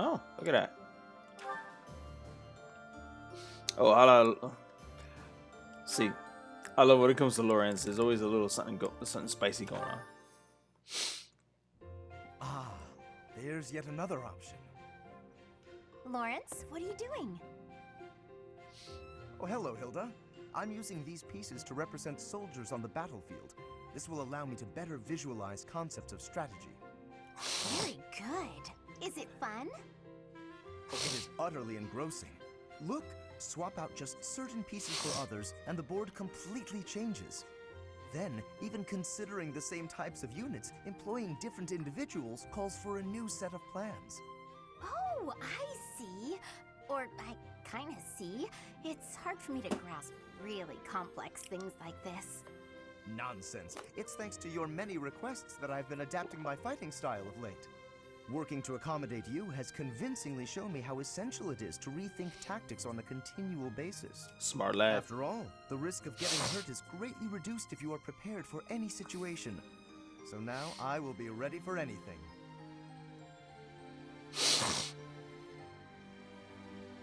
Oh, look at that. Oh, see, I love when it comes to Lorenz. There's always a little something spicy going on. Ah, there's yet another option. Lawrence, what are you doing? Oh, hello, Hilda. I'm using these pieces to represent soldiers on the battlefield. This will allow me to better visualize concepts of strategy. Very good. Is it fun? Oh, it is utterly engrossing. Look, swap out just certain pieces for others, and the board completely changes. Then, even considering the same types of units, employing different individuals calls for a new set of plans. Oh, I see. Or I kind of see. It's hard for me to grasp really complex things like this. Nonsense. It's thanks to your many requests that I've been adapting my fighting style of late. Working to accommodate you has convincingly shown me how essential it is to rethink tactics on a continual basis. Smart lad. After all, the risk of getting hurt is greatly reduced if you are prepared for any situation. So now I will be ready for anything.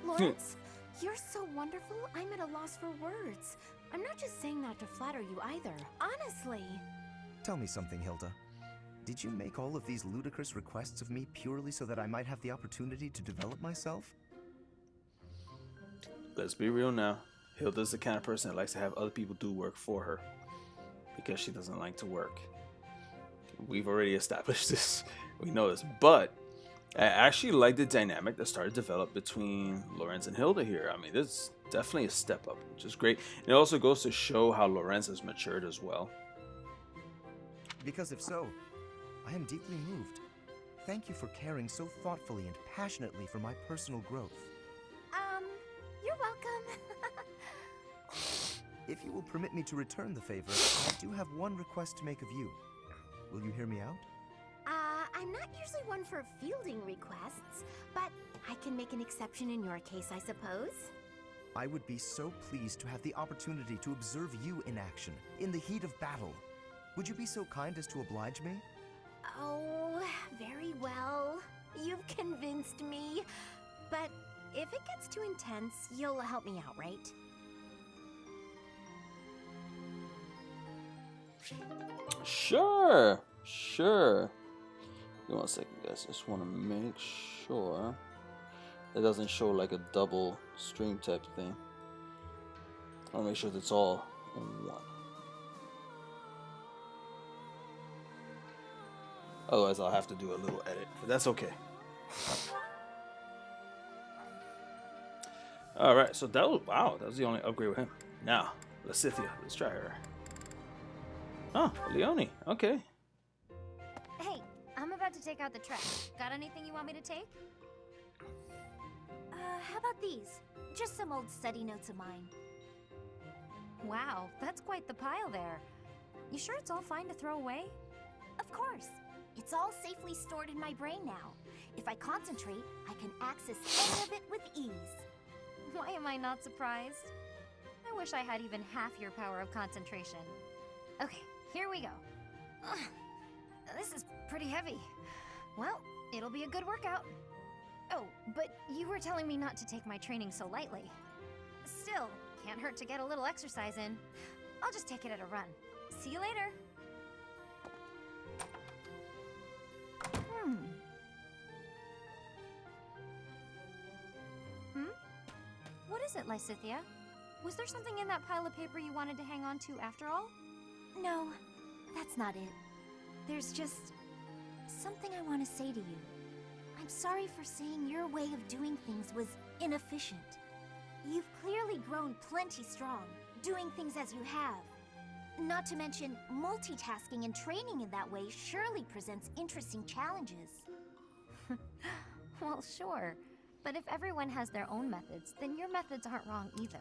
Lawrence, you're so wonderful, I'm at a loss for words. I'm not just saying that to flatter you either, honestly. Tell me something, Hilda. Did you make all of these ludicrous requests of me purely so that I might have the opportunity to develop myself? Let's be real now. Hilda's the kind of person that likes to have other people do work for her because she doesn't like to work. We've already established this. We know this. But I actually like the dynamic that started to develop between Lorenz and Hilda here. I mean, this is definitely a step up, which is great. And it also goes to show how Lorenz has matured as well. Because if so, I am deeply moved. Thank you for caring so thoughtfully and passionately for my personal growth. You're welcome. If you will permit me to return the favor, I do have one request to make of you. Will you hear me out? I'm not usually one for fielding requests, but I can make an exception in your case, I suppose. I would be so pleased to have the opportunity to observe you in action, in the heat of battle. Would you be so kind as to oblige me? Oh, very well. You've convinced me. But if it gets too intense, you'll help me out, right? Sure. Give me 1 second, guys. Just want to make sure it doesn't show like a double stream type thing. I want to make sure that's all in one. Otherwise, I'll have to do a little edit, but that's okay. All right, so that was the only upgrade with him. Now, Lasithia, let's try her. Oh, Leonie, okay. Hey, I'm about to take out the trash. Got anything you want me to take? How about these? Just some old study notes of mine. Wow, that's quite the pile there. You sure it's all fine to throw away? Of course. It's all safely stored in my brain now. If I concentrate, I can access any of it with ease. Why am I not surprised? I wish I had even half your power of concentration. Okay, here we go. Ugh, this is pretty heavy. Well, it'll be a good workout. Oh, but you were telling me not to take my training so lightly. Still, can't hurt to get a little exercise in. I'll just take it at a run. See you later. What is it, Lysithia? Was there something in that pile of paper you wanted to hang on to after all? No, that's not it. There's just something I want to say to you. I'm sorry for saying your way of doing things was inefficient. You've clearly grown plenty strong, doing things as you have. Not to mention, multitasking and training in that way surely presents interesting challenges. Well, sure. But if everyone has their own methods, then your methods aren't wrong either.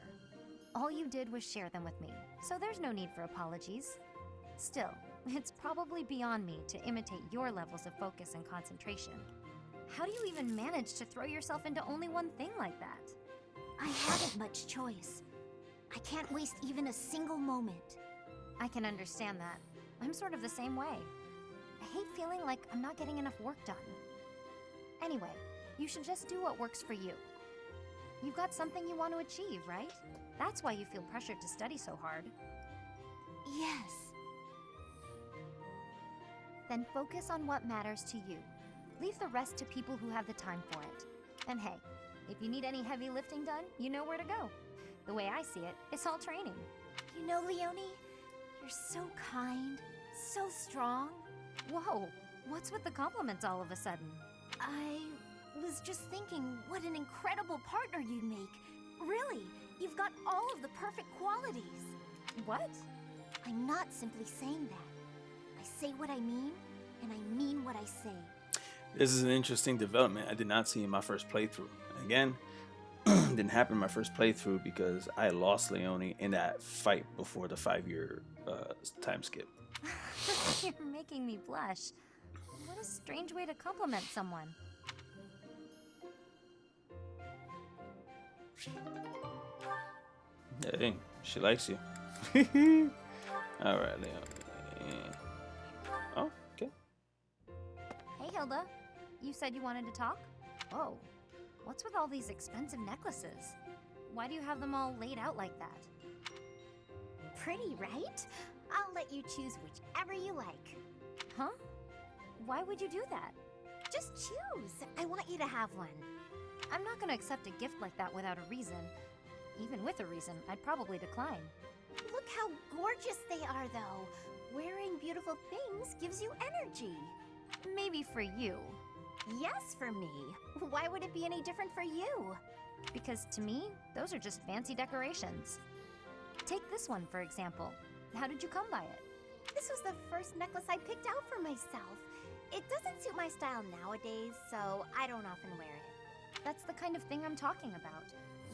All you did was share them with me, so there's no need for apologies. Still, it's probably beyond me to imitate your levels of focus and concentration. How do you even manage to throw yourself into only one thing like that? I haven't much choice. I can't waste even a single moment. I can understand that. I'm sort of the same way. I hate feeling like I'm not getting enough work done. Anyway, you should just do what works for you. You've got something you want to achieve, right? That's why you feel pressured to study so hard. Yes. Then focus on what matters to you. Leave the rest to people who have the time for it. And hey, if you need any heavy lifting done, you know where to go. The way I see it, it's all training. You know, Leonie, you're so kind, so strong. Whoa, what's with the compliments all of a sudden? I was just thinking what an incredible partner you'd make. Really, you've got all of the perfect qualities. What? I'm not simply saying that. I say what I mean, and I mean what I say. This is an interesting development I did not see in my first playthrough. Again, didn't happen in my first playthrough because I lost Leonie in that fight before the 5-year time skip. You're making me blush. What a strange way to compliment someone. Hey, she likes you. Alright, Leonie. Oh, okay. Hey, Hilda. You said you wanted to talk? Whoa. What's with all these expensive necklaces? Why do you have them all laid out like that? Pretty, right? I'll let you choose whichever you like. Huh? Why would you do that? Just choose. I want you to have one. I'm not gonna accept a gift like that without a reason. Even with a reason, I'd probably decline. Look how gorgeous they are, though. Wearing beautiful things gives you energy. Maybe for you. Yes, for me. Why would it be any different for you? Because to me, those are just fancy decorations. Take this one, for example. How did you come by it? This was the first necklace I picked out for myself. It doesn't suit my style nowadays, so I don't often wear it. That's the kind of thing I'm talking about.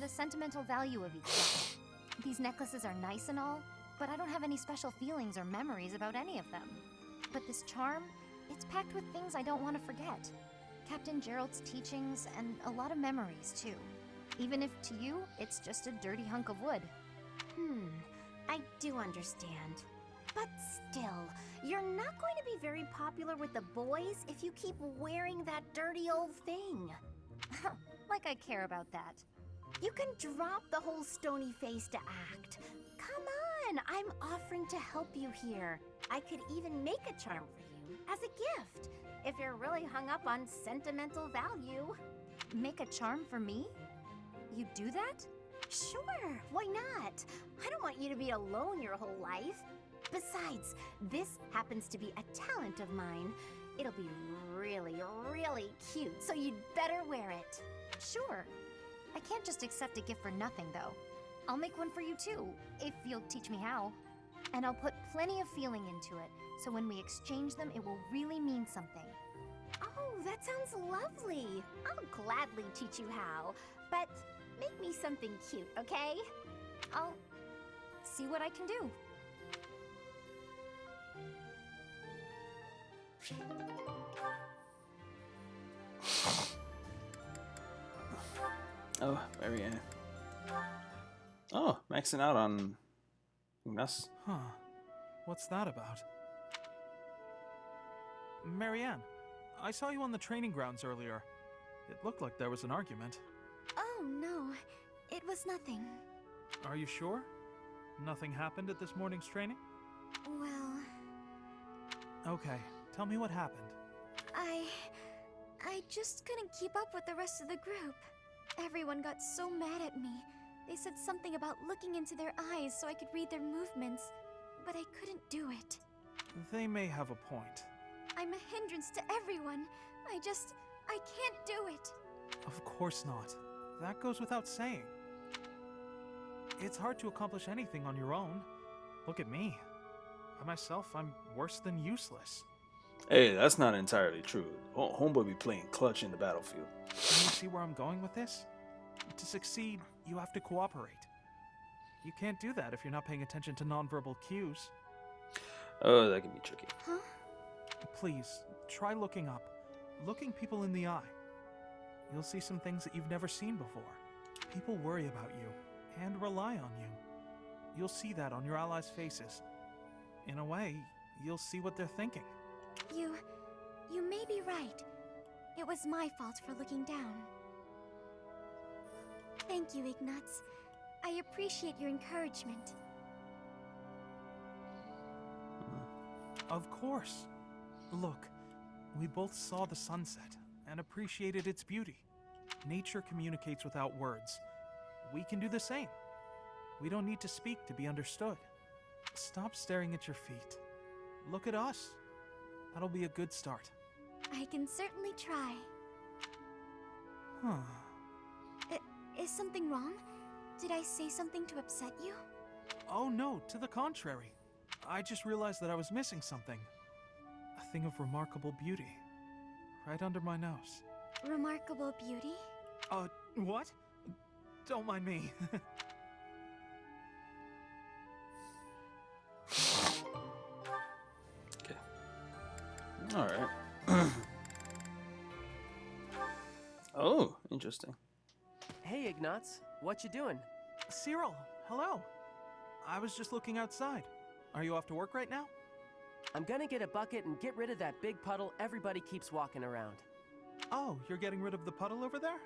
The sentimental value of each one. These necklaces are nice and all, but I don't have any special feelings or memories about any of them. But this charm, it's packed with things I don't want to forget. Captain Gerald's teachings and a lot of memories, too. Even if to you, it's just a dirty hunk of wood. I do understand. But still, you're not going to be very popular with the boys if you keep wearing that dirty old thing. Like I care about that. You can drop the whole stony-faced act. Come on, I'm offering to help you here. I could even make a charm for you as a gift, if you're really hung up on sentimental value. Make a charm for me? You do that? Sure, why not? I don't want you to be alone your whole life. Besides, this happens to be a talent of mine. It'll be really, really cute, so you'd better wear it. Sure. I can't just accept a gift for nothing, though. I'll make one for you, too, if you'll teach me how. And I'll put plenty of feeling into it, so when we exchange them, it will really mean something. Oh, that sounds lovely. I'll gladly teach you how, but make me something cute, okay? I'll see what I can do. Oh, Marianne. Oh, maxing out on us. Huh. What's that about? Marianne, I saw you on the training grounds earlier. It looked like there was an argument. Oh, no. It was nothing. Are you sure? Nothing happened at this morning's training? Well, Okay, tell me what happened. I just couldn't keep up with the rest of the group. Everyone got so mad at me. They said something about looking into their eyes so I could read their movements, but I couldn't do it. They may have a point. I'm a hindrance to everyone. I can't do it. Of course not. That goes without saying. It's hard to accomplish anything on your own. Look at me. By myself, I'm worse than useless. Hey, that's not entirely true. Homeboy be playing clutch in the battlefield. Can you see where I'm going with this? To succeed, you have to cooperate. You can't do that if you're not paying attention to nonverbal cues. Oh, that can be tricky. Huh? Please, try looking up. Looking people in the eye. You'll see some things that you've never seen before. People worry about you and rely on you. You'll see that on your allies' faces. In a way, you'll see what they're thinking. You may be right. It was my fault for looking down. Thank you, Ignatz. I appreciate your encouragement. Of course. Look, we both saw the sunset and appreciated its beauty. Nature communicates without words. We can do the same. We don't need to speak to be understood. Stop staring at your feet. Look at us. That'll be a good start. I can certainly try. Huh. Is something wrong? Did I say something to upset you? Oh no, to the contrary. I just realized that I was missing something. A thing of remarkable beauty. Right under my nose. Remarkable beauty? What? Don't mind me. Okay. All right. Oh, interesting. Hey, Ignatz. What you doing? Cyril, hello. I was just looking outside. Are you off to work right now? I'm gonna get a bucket and get rid of that big puddle everybody keeps walking around. Oh, you're getting rid of the puddle over there?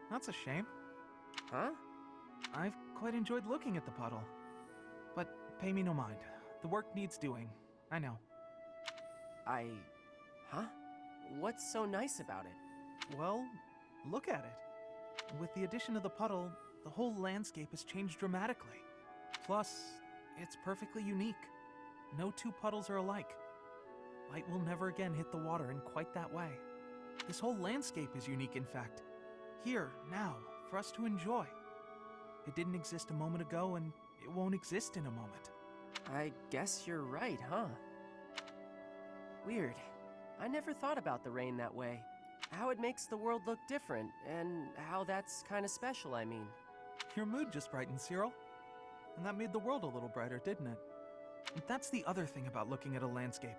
That's a shame. Huh? I've quite enjoyed looking at the puddle. But pay me no mind. The work needs doing. I know. Huh? What's so nice about it? Well, look at it. With the addition of the puddle, the whole landscape has changed dramatically. Plus, it's perfectly unique. No two puddles are alike. Light will never again hit the water in quite that way. This whole landscape is unique, in fact. Here, now, for us to enjoy. It didn't exist a moment ago, and it won't exist in a moment. I guess you're right, huh? Weird. I never thought about the rain that way. How it makes the world look different, and how that's kind of special, I mean. Your mood just brightened, Cyril. And that made the world a little brighter, didn't it? And that's the other thing about looking at a landscape.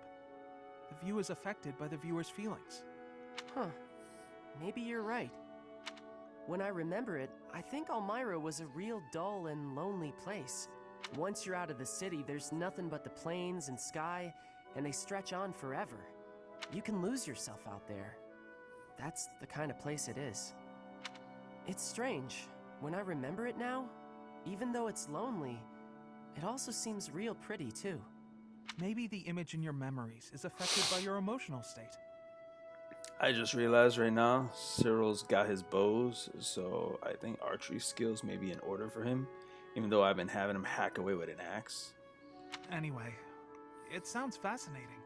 The view is affected by the viewer's feelings. Huh. Maybe you're right. When I remember it, I think Elmira was a real dull and lonely place. Once you're out of the city, there's nothing but the plains and sky, and they stretch on forever. You can lose yourself out there. That's the kind of place it is. It's strange. When I remember it now, even though it's lonely, it also seems real pretty too. Maybe the image in your memories is affected by your emotional state. I just realized right now, Cyril's got his bows, so I think archery skills may be in order for him, even though I've been having him hack away with an axe. Anyway, it sounds fascinating.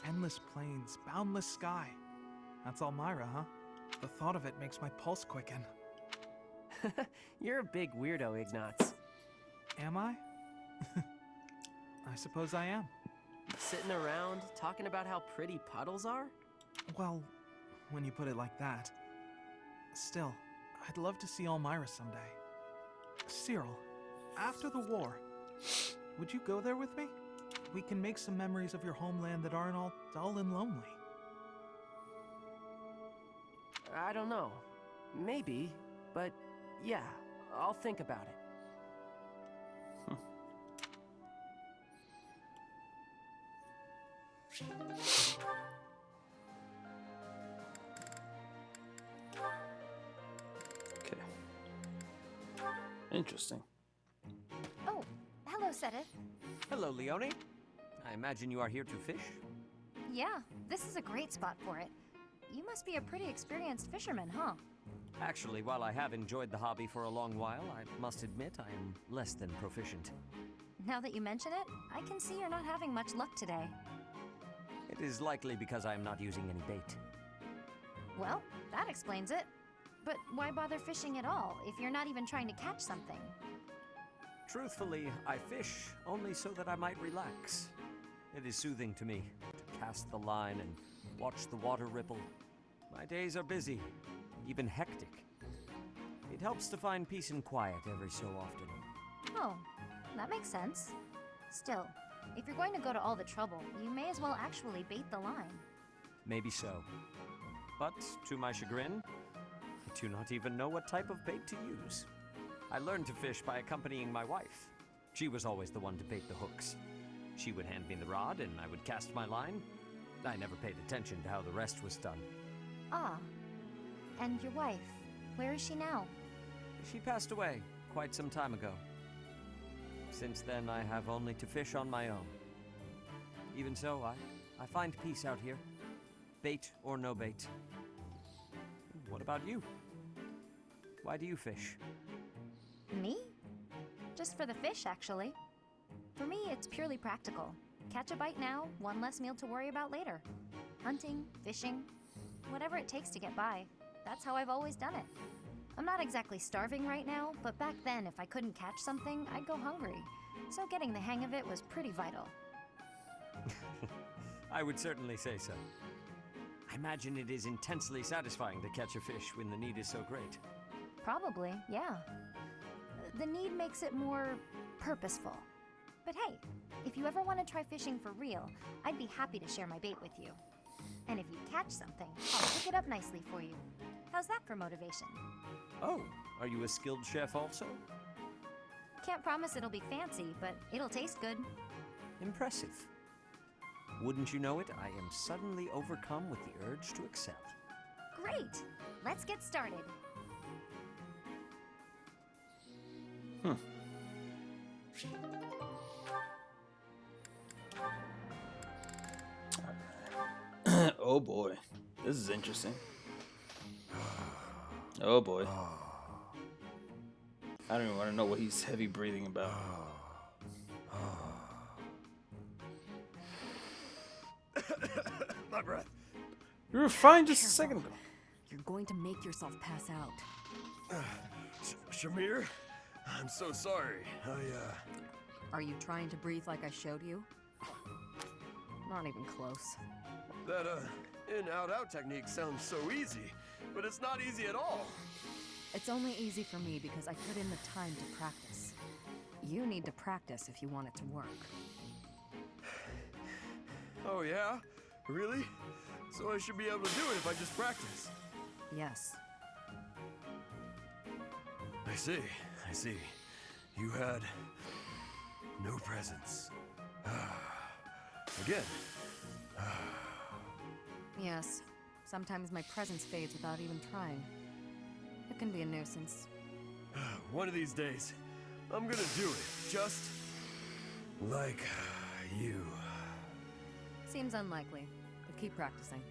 Endless plains, boundless sky. That's Elmira, huh? The thought of it makes my pulse quicken. You're a big weirdo, Ignatz. Am I? I suppose I am. Sitting around, talking about how pretty puddles are? Well, when you put it like that. Still, I'd love to see Elmira someday. Cyril, after the war, would you go there with me? We can make some memories of your homeland that aren't all dull and lonely. I don't know. Maybe, but yeah, I'll think about it. Okay. Interesting. Oh, hello, Sedith. Hello, Leone. I imagine you are here to fish? Yeah, this is a great spot for it. You must be a pretty experienced fisherman, huh? Actually, while I have enjoyed the hobby for a long while, I must admit I am less than proficient. Now that you mention it, I can see you're not having much luck today. It is likely because I am not using any bait. Well, that explains it. But why bother fishing at all if you're not even trying to catch something? Truthfully, I fish only so that I might relax. It is soothing to me to cast the line and watch the water ripple. My days are busy, even hectic. It helps to find peace and quiet every so often. Oh, that makes sense. Still, if you're going to go to all the trouble, you may as well actually bait the line. Maybe so. But, to my chagrin, I do not even know what type of bait to use. I learned to fish by accompanying my wife. She was always the one to bait the hooks. She would hand me the rod and I would cast my line. I never paid attention to how the rest was done. Ah, And your wife, where is she now? She passed away quite some time ago. Since then, I have only to fish on my own. Even so, I find peace out here. Bait or no bait. What about you? Why do you fish? Me? Just for the fish, actually. For me, it's purely practical. Catch a bite now, one less meal to worry about later. Hunting, fishing, whatever it takes to get by. That's how I've always done it. I'm not exactly starving right now, but back then, if I couldn't catch something, I'd go hungry. So getting the hang of it was pretty vital. I would certainly say so. I imagine it is intensely satisfying to catch a fish when the need is so great. Probably, yeah. The need makes it more purposeful. But hey, if you ever want to try fishing for real, I'd be happy to share my bait with you. And if you catch something, I'll pick it up nicely for you. How's that for motivation? Oh, are you a skilled chef also? Can't promise it'll be fancy, but it'll taste good. Impressive. Wouldn't you know it, I am suddenly overcome with the urge to excel. Great! Let's get started. Oh boy, this is interesting. Oh boy. I don't even want to know what he's heavy breathing about. My breath. You were fine just a second ago. You're going to make yourself pass out. Shamir, I'm so sorry. Are you trying to breathe like I showed you? Not even close. That, in-out-out technique sounds so easy, but it's not easy at all. It's only easy for me because I put in the time to practice. You need to practice if you want it to work. Oh yeah? Really? So I should be able to do it if I just practice. Yes. I see. You had no presence. Again. Yes. Sometimes my presence fades without even trying. It can be a nuisance. One of these days, I'm gonna do it. Just like you. Seems unlikely, but keep practicing.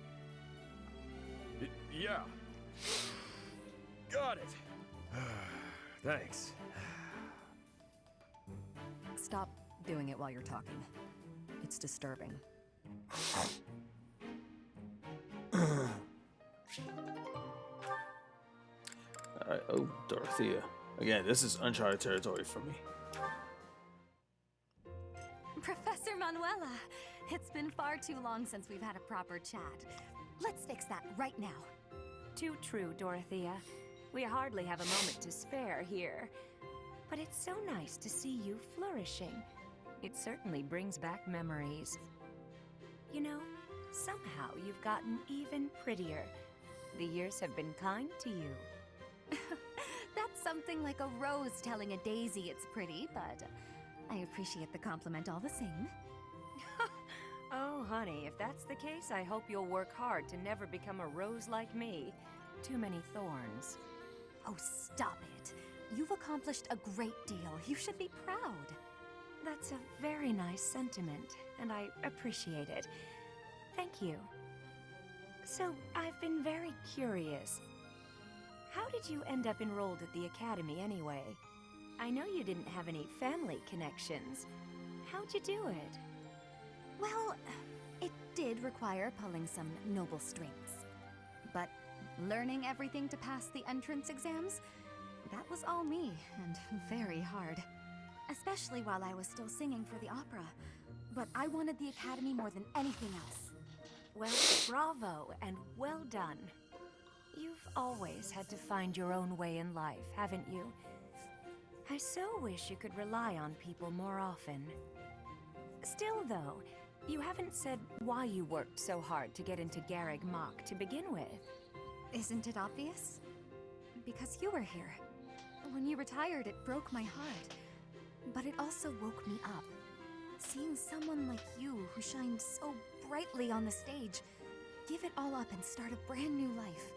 Yeah. Got it. Thanks. Stop doing it while you're talking. It's disturbing. Alright, oh, Dorothea. Again, this is uncharted territory for me. Professor Manuela, it's been far too long since we've had a proper chat. Let's fix that right now. Too true, Dorothea. We hardly have a moment to spare here. But it's so nice to see you flourishing. It certainly brings back memories. You know, somehow you've gotten even prettier. The years have been kind to you. That's something like a rose telling a daisy it's pretty, but I appreciate the compliment all the same. Oh, honey, if that's the case, I hope you'll work hard to never become a rose like me. Too many thorns. Oh, stop it. You've accomplished a great deal. You should be proud. That's a very nice sentiment, and I appreciate it. Thank you. So, I've been very curious. How did you end up enrolled at the academy anyway? I know you didn't have any family connections. How'd you do it? Well, it did require pulling some noble strings. But learning everything to pass the entrance exams, that was all me, and very hard. Especially while I was still singing for the opera. But I wanted the academy more than anything else. Well, bravo, and well done. You've always had to find your own way in life, haven't you? I so wish you could rely on people more often. Still, though, you haven't said why you worked so hard to get into Garreg Mach to begin with. Isn't it obvious? Because you were here. When you retired, it broke my heart. But it also woke me up. Seeing someone like you who shined so brightly on the stage, give it all up and start a brand new life.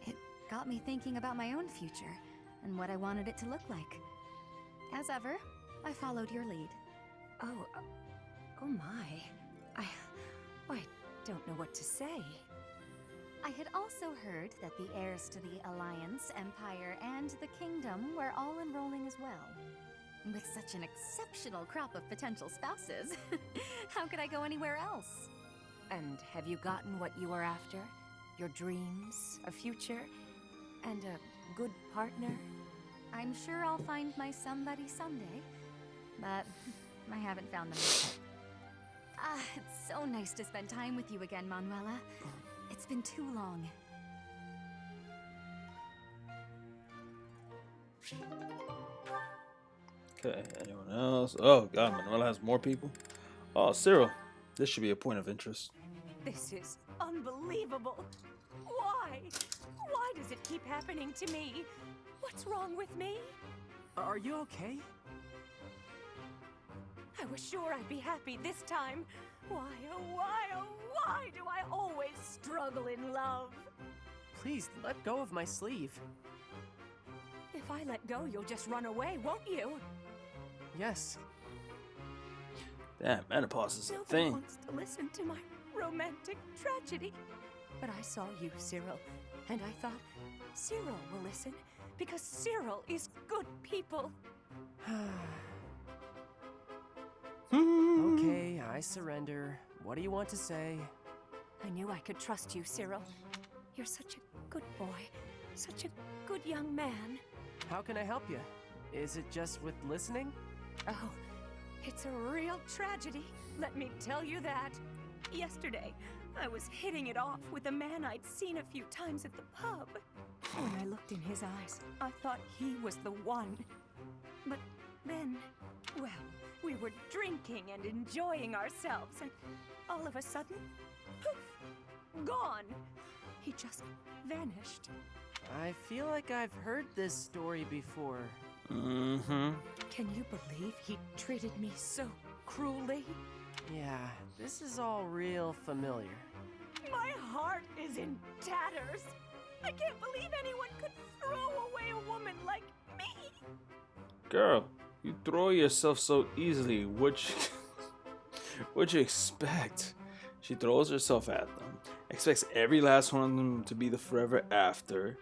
It got me thinking about my own future and what I wanted it to look like. As ever, I followed your lead. Oh my. I don't know what to say. I had also heard that the heirs to the Alliance, Empire, and the Kingdom were all enrolling as well. With such an exceptional crop of potential spouses, how could I go anywhere else? And have you gotten what you were after? Your dreams, a future, and a good partner? I'm sure I'll find my somebody someday, but I haven't found them yet. It's so nice to spend time with you again, Manuela. It's been too long. Okay, anyone else? Oh god, Manuela has more people. Oh, Cyril. This should be a point of interest. This is unbelievable. Why? Why does it keep happening to me? What's wrong with me? Are you okay? I was sure I'd be happy this time. Why, oh why do I always struggle in love? Please, let go of my sleeve. If I let go, you'll just run away, won't you? Yes. Damn, menopause is a Nobody thing. wants to listen to my romantic tragedy. But I saw you, Cyril, and I thought, Cyril will listen, because Cyril is good people. Okay, I surrender. What do you want to say? I knew I could trust you, Cyril. You're such a good boy, such a good young man. How can I help you? Is it just with listening? Oh, it's a real tragedy, let me tell you that. Yesterday, I was hitting it off with a man I'd seen a few times at the pub. When I looked in his eyes, I thought he was the one. But then, well, we were drinking and enjoying ourselves, and all of a sudden, poof, gone. He just vanished. I feel like I've heard this story before. Mm-hmm. Can you believe he treated me so cruelly? Yeah, this is all real familiar. My heart is in tatters. I can't believe anyone could throw away a woman like me. Girl, you throw yourself so easily. What'd you expect? She throws herself at them, expects every last one of them to be the forever after.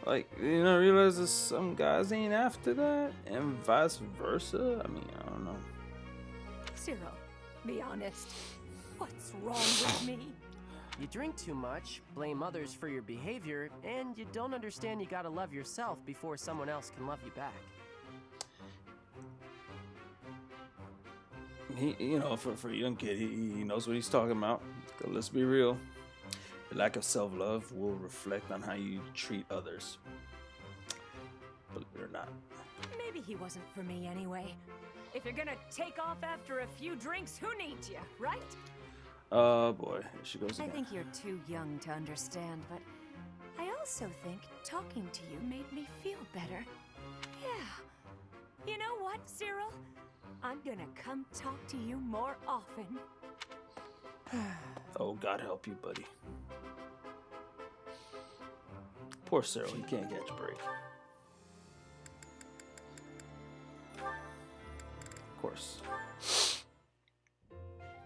Like, you know, realizes some guys ain't after that, and vice versa. I mean, I don't know. Cyril, be honest. What's wrong with me? You drink too much, blame others for your behavior, and you don't understand you gotta love yourself before someone else can love you back. He, you know, for a young kid, he knows what he's talking about. Let's be real. The lack of self-love will reflect on how you treat others. Believe it or not. Maybe he wasn't for me anyway. If you're gonna take off after a few drinks, who needs you, right? Oh boy, here she goes I again. think you're too young to understand, but I also think talking to you made me feel better. Yeah. You know what, Cyril? I'm gonna come talk to you more often. Oh, God help you, buddy. Poor Cyril, he can't catch a break. Of course.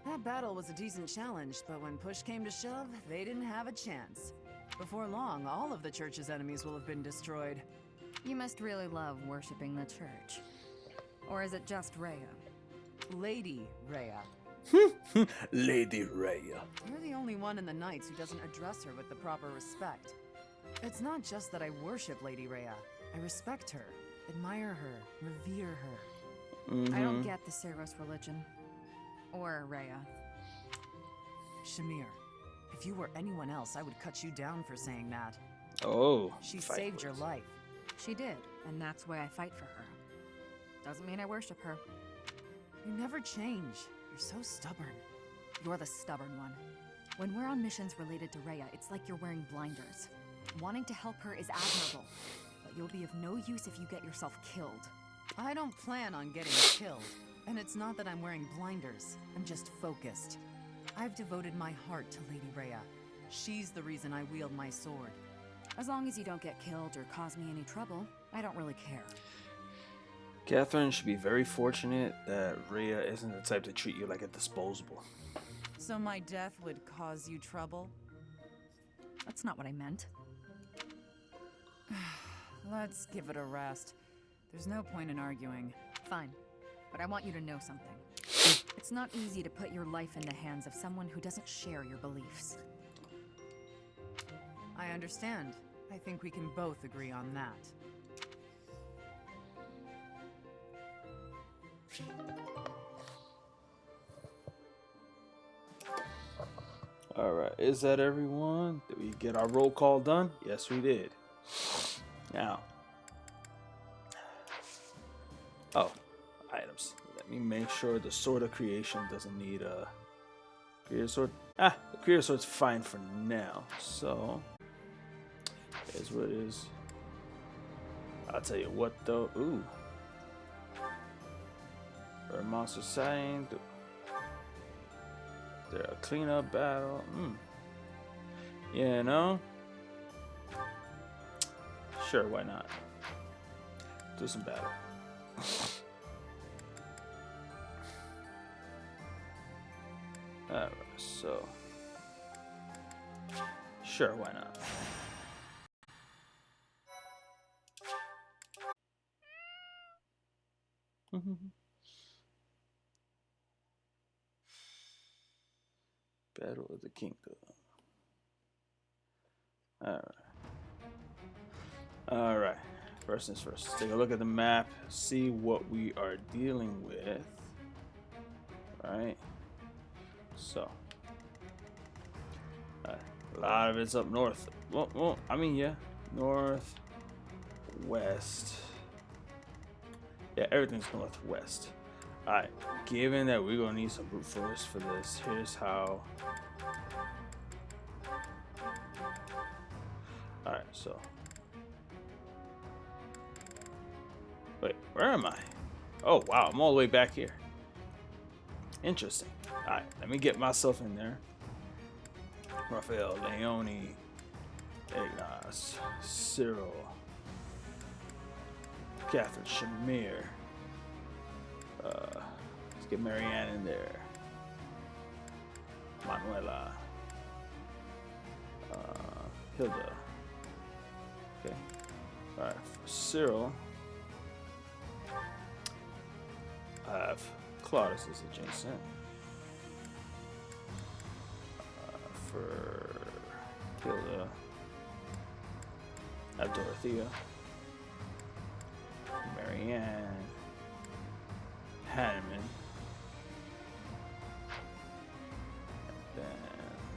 That battle was a decent challenge, but when push came to shove, they didn't have a chance. Before long, all of the church's enemies will have been destroyed. You must really love worshipping the church. Or is it just Rhea? Lady Rhea. Lady Rhea. You're the only one in the Knights who doesn't address her with the proper respect. It's not just that I worship Lady Rhea. I respect her, admire her, revere her. I don't get the Ceros religion. Or Rhea. Shamir, if you were anyone else, I would cut you down for saying that. Oh. She fight saved your words. life. She did, and that's why I fight for her. Doesn't mean I worship her. You never change. You're so stubborn. You're the stubborn one. When we're on missions related to Rhea, it's like you're wearing blinders. Wanting to help her is admirable, but you'll be of no use if you get yourself killed. I don't plan on getting killed. And it's not that I'm wearing blinders. I'm just focused. I've devoted my heart to Lady Rhea. She's the reason I wield my sword. As long as you don't get killed or cause me any trouble, I don't really care. Catherine should be very fortunate that Rhea isn't the type to treat you like a disposable. So my death would cause you trouble? That's not what I meant. Let's give it a rest. There's no point in arguing. Fine, but I want you to know something. It's not easy to put your life in the hands of someone who doesn't share your beliefs. I understand. I think we can both agree on that. Alright, is that everyone? Did we get our roll call done? Yes, we did. Now. Oh, items. Let me make sure the sword of creation doesn't need a creator sword. The creator sword's fine for now. So, here's what it is. I'll tell you what though. Ooh. For a monster sighting. There a cleanup battle. Yeah, no. Sure, why not? Do some battle. Alright, so sure, why not? Battle of the Kingdom. Alright. First things first. Let's take a look at the map. See what we are dealing with. Right. So. A lot of it's up north. Well, I mean, yeah. North. West. Yeah, everything's northwest. Alright, given that we're gonna need some brute force for this, here's how. Alright, so. Wait, where am I? Oh, wow, I'm all the way back here. Interesting. Alright, let me get myself in there. Raphael, Leone, Ignace, Cyril, Catherine, Shamir. Let's get Marianne in there. Manuela. Hilda. Okay. Alright, for Cyril. I have Claudius is adjacent. For Hilda. I have Dorothea. Marianne. Hanneman. And then,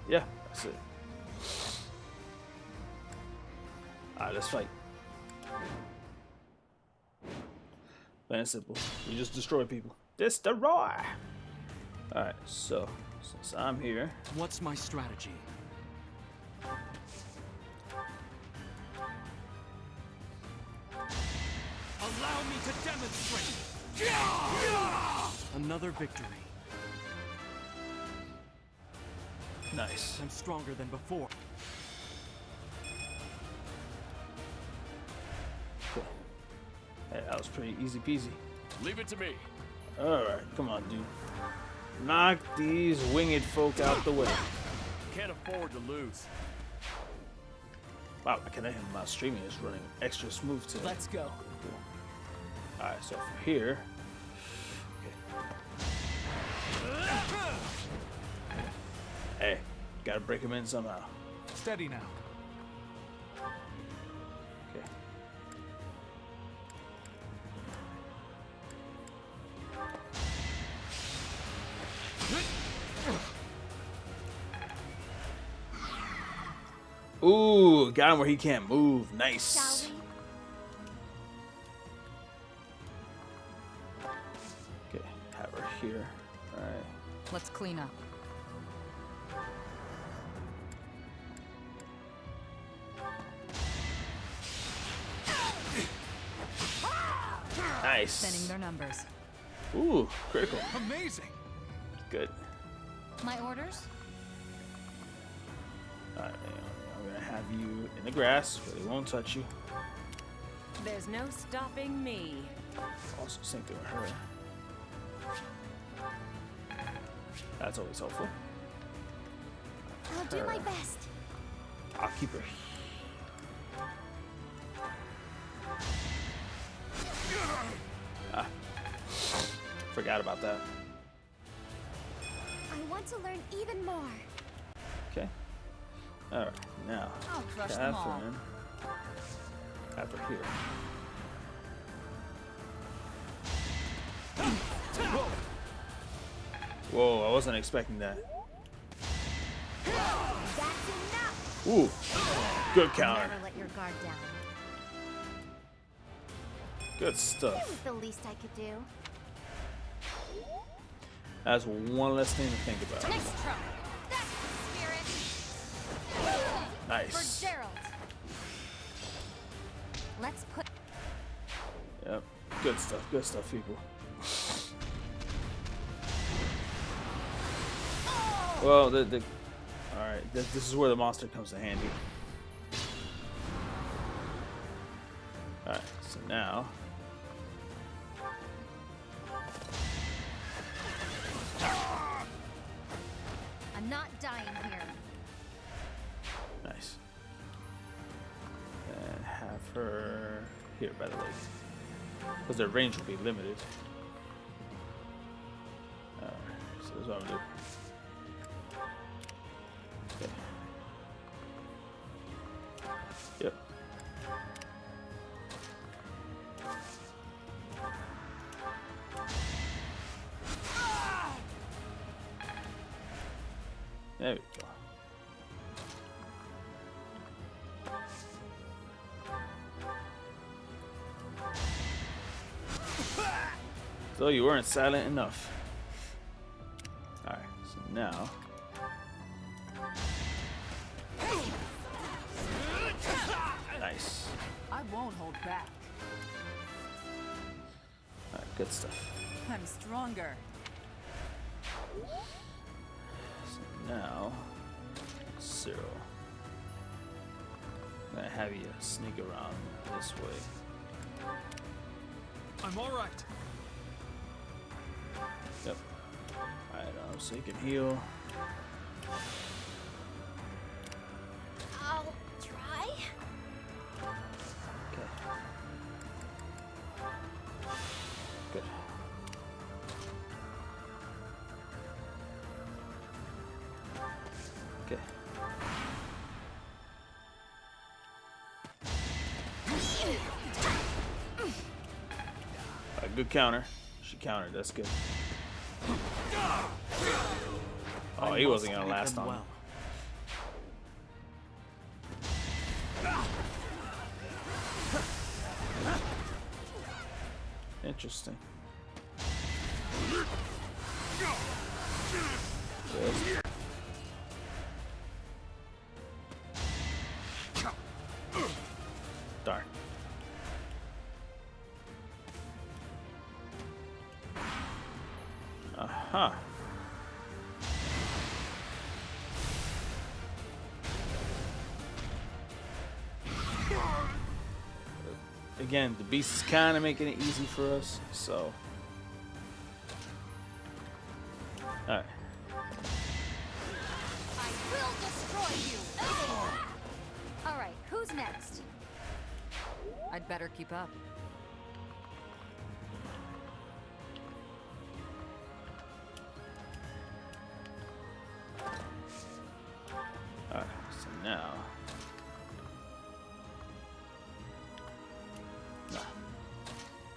yeah, that's it. Alright, let's fight. Plain and simple. We just destroy people. Destroy! Alright, so, since I'm here. What's my strategy? Allow me to demonstrate! Another victory. Nice. I'm stronger than before. Cool. Hey, that was pretty easy peasy. Leave it to me. Alright, come on, dude. Knock these winged folk out the way. Can't afford to lose. Wow, I cannot my streaming is running extra smooth today. Let's go. Cool. Alright, so from here. Hey, gotta break him in somehow. Steady now. Okay. Ooh, got him where he can't move. Nice. Shall we? Okay, have her here. Alright. Let's clean up. Nice. Thinning their numbers. Ooh, critical. Amazing. Good. My orders? Alright, I'm gonna have you in the grass where they won't touch you. There's no stopping me. Also same thing with her. That's always helpful. I'll do my best. I'll keep her. Ah, forgot about that. I want to learn even more. Okay. All right. Now, I'll crush them all. Catherine. Have her here. Whoa! I wasn't expecting that. That's enough. Ooh, good counter. Never let your guard down. Good That stuff. was the least I could do. That's one less thing to think about. Nice try. That's the spirit. Nice. For Gerald. Let's put. Yep. Good stuff. Good stuff, people. Well, all right. This is where the monster comes in handy. All right. So now. I'm not dying here. Nice. And have her here by the lake. Because their range will be limited. Alright, so this is what I'm gonna do. Okay. Yep. There we go. So you weren't silent enough. Alright, so now. Nice. I won't hold back. Alright, good stuff. I'm stronger. So now, Cyril. I'm gonna have you sneak around this way. I'm all right. Yep. Alright, so you can heal. I'll try. Okay. Good. Okay. Alright, good counter. She countered, that's good. Oh, he wasn't gonna last long. Well. Interesting. Good. Darn. Uh-huh. Again, the beast is kind of making it easy for us, so. Alright. I will destroy you. All right, who's next? I'd better keep up. Alright, so now. Nah.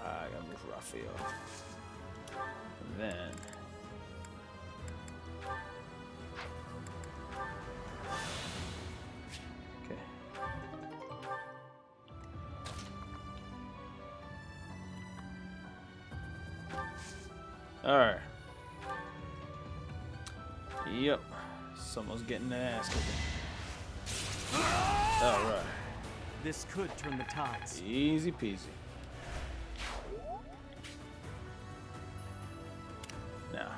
I gotta move Raphael. And then. Okay. Alright. Yep. Someone's getting their ass kicking. Alright. This could turn the tides. Easy peasy. Now.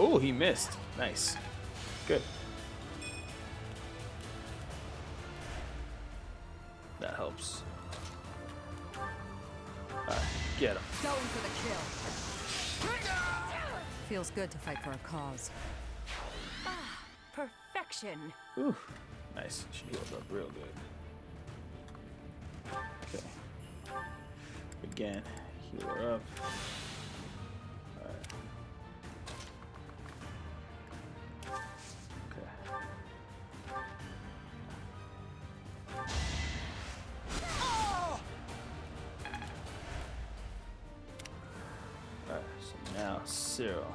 Oh, he missed. Nice. Good. That helps. Alright, get him. Going for the kill. Feels good to fight for a cause. Perfection. Ooh, nice. She healed up real good. Okay. Again, heal her up. Alright. Okay. Alright, so now Cyril.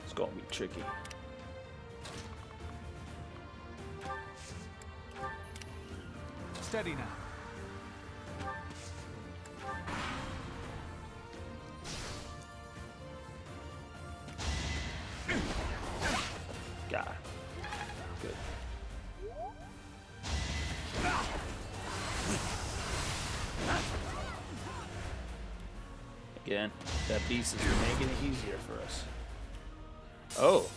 It's gonna be tricky. Steady now. Got it. Good. Again, that beast is making it easier for us. Oh.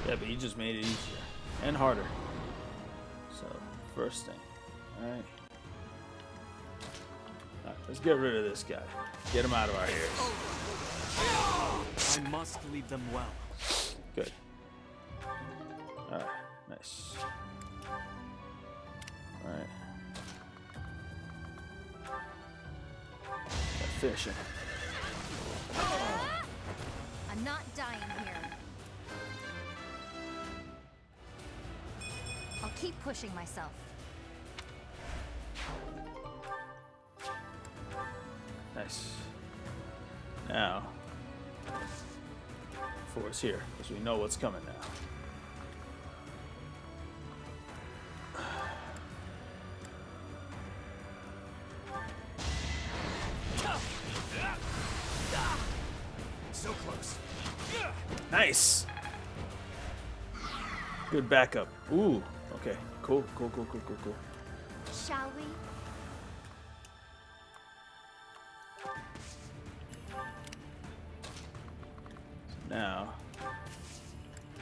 Yeah, but he just made it easier and harder. So, first thing. Alright. Alright, let's get rid of this guy. Get him out of our ears. I must lead them well. Good. Alright, nice. Alright. Got fishing. I'm not dying here. I'll keep pushing myself. Nice. Now, force here, because we know what's coming now. So close. Nice. Good backup. Ooh. Okay. Cool. Cool. Cool. Cool. Cool. Cool. Shall we? Now,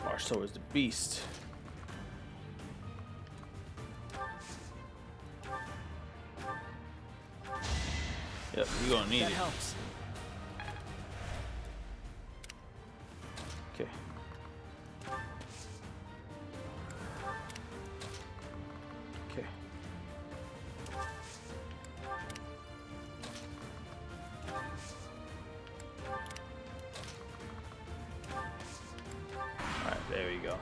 march towards the beast. Yep, we're gonna need That it. helps. Okay. Okay. Alright, there we go.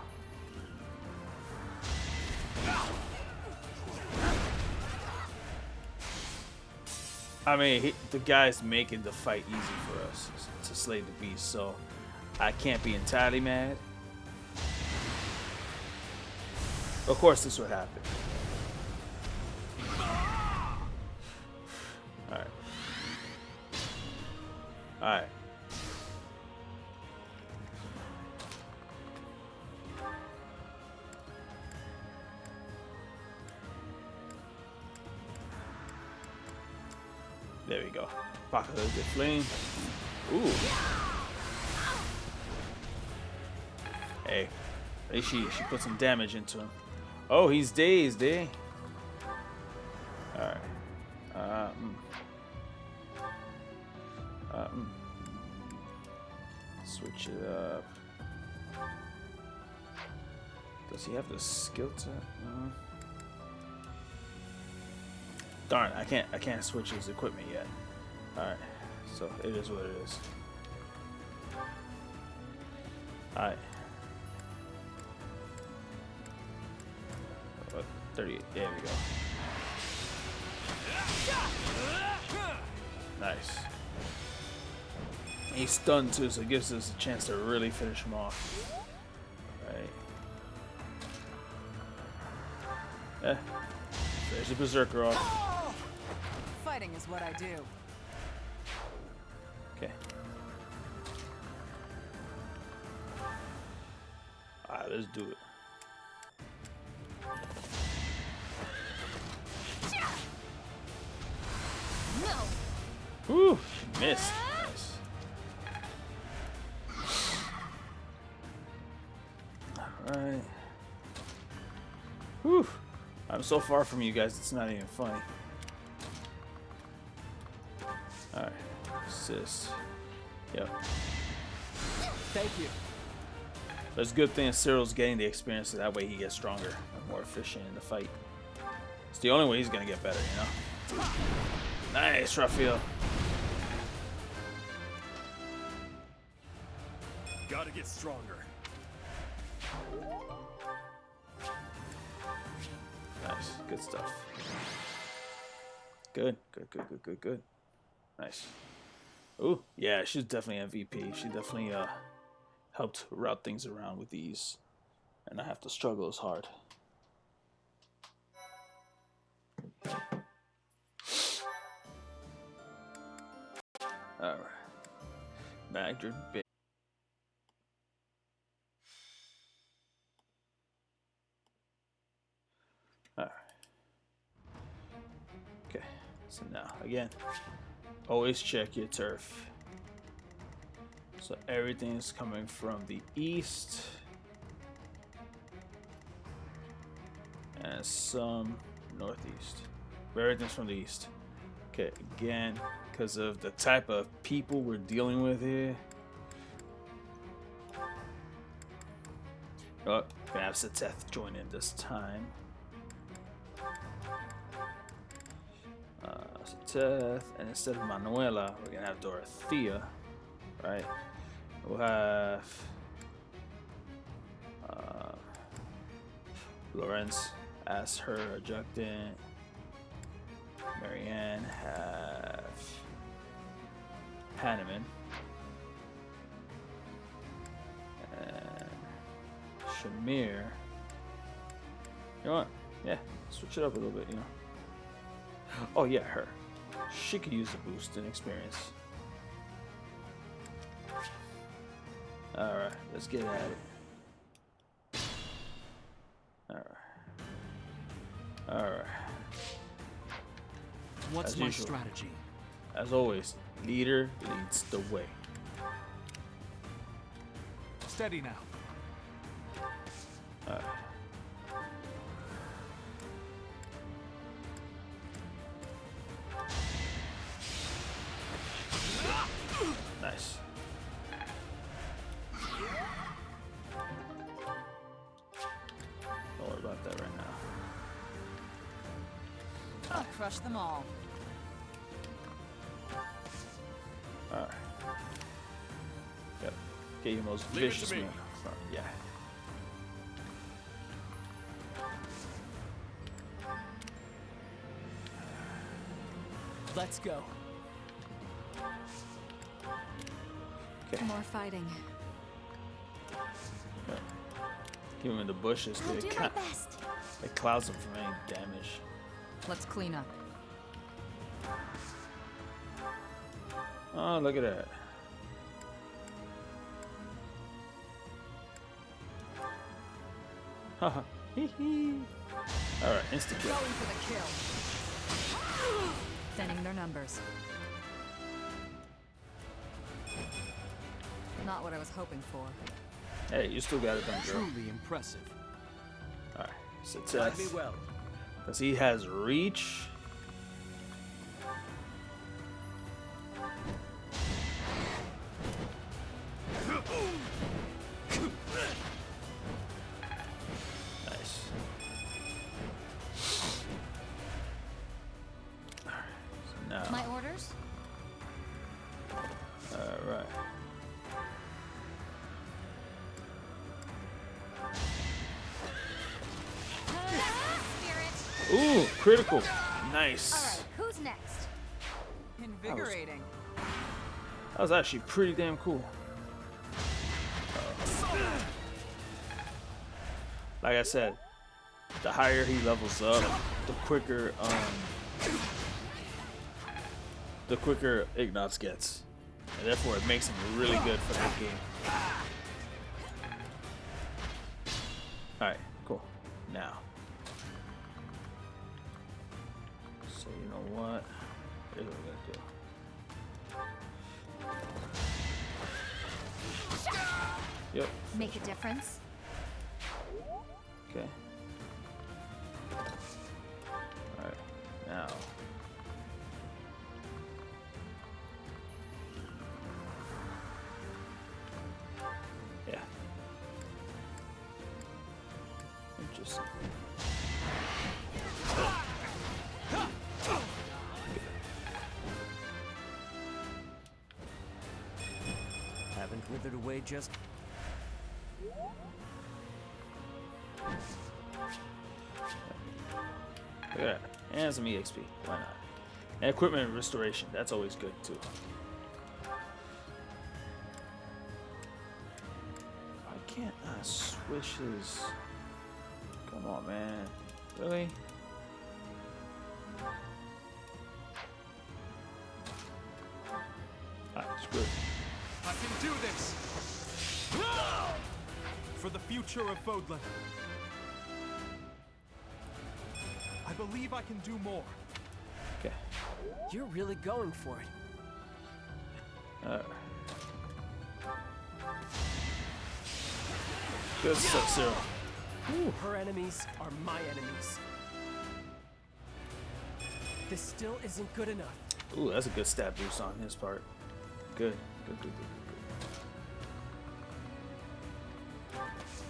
I mean, the guy's making the fight easy for us to slay the beast, so I can't be entirely mad. Of course, this would happen. Alright. Alright. There we go. Apocalyptic flame. Ooh. Hey, at least she put some damage into him. Oh, he's dazed, eh? Alright. Switch it up. Does he have the skill to? Darn, I can't switch his equipment yet. Alright. So it is what it is. Alright. 38. There we go. Nice. He's stunned too, so it gives us a chance to really finish him off. Right. Yeah. There's a berserker off. Fighting is what I do. Okay. Let's do it. No. Woo! She missed. Nice. Alright. Whew. I'm so far from you guys, it's not even funny. Alright. Assist. Yep. Thank you. But it's a good thing Cyril's getting the experience, so that way he gets stronger and more efficient in the fight. It's the only way he's gonna get better, you know? Nice, Raphael. Gotta get stronger. Nice, good stuff. Good. Nice. Ooh, yeah, she's definitely MVP. She definitely helped route things around with ease, and not have to struggle as hard. All right, Magdred Bay. All right. Okay, so now again, always check your turf. So everything's coming from the east and some northeast. But everything's from the east. Okay, again, because of the type of people we're dealing with here. Oh, gonna have Seteth join in this time. Seteth, and instead of Manuela, we're gonna have Dorothea, right? We'll have Lorenz as her adjutant. Marianne have Hanneman. And Shamir. You know what? Yeah, switch it up a little bit, you know. Oh yeah, her. She could use a boost in experience. Alright, let's get at it. Alright. What's As my usual. strategy? As always, leader leads the way. Steady now. Alright. Nice. Don't worry about that right now. I'll crush them all. Alright. Yep. Get your most Leave it to vicious me. man. Yeah. Let's go. Okay. More fighting. Keep him in the bushes. I'll It do my best. clouds him from any damage. Let's clean up. Oh, look at that. Haha. Hee hee. Alright, insta kill. Going for the kill. Thinning their numbers. Not what I was hoping for. Hey, you still got it done, girl. Truly impressive. Alright, Guide me success. well. Because he has reach. Nice. Alright, so now. My orders? Alright. Ooh, critical. Nice. Alright, who's next? Invigorating. That was actually pretty damn cool. Like I said, the higher he levels up, the quicker Ignatz gets. And therefore it makes him really good for that game. Alright, cool. Now. So you know what? Here's what we're gonna do. Yep. Make a difference? Okay. Alright. Now. Yeah. Interesting. Haven't withered away just. Look at that. And some EXP. Why not? And equipment restoration. That's always good too. Why can't I switch his... Come on, man. Really? Alright, screw it. I can do this! For the future of Fodlan. I believe I can do more. Okay. You're really going for it. Alright. Good stuff, Zero. Her enemies are my enemies. This still isn't good enough. Ooh, that's a good stat boost on his part. Good. Good.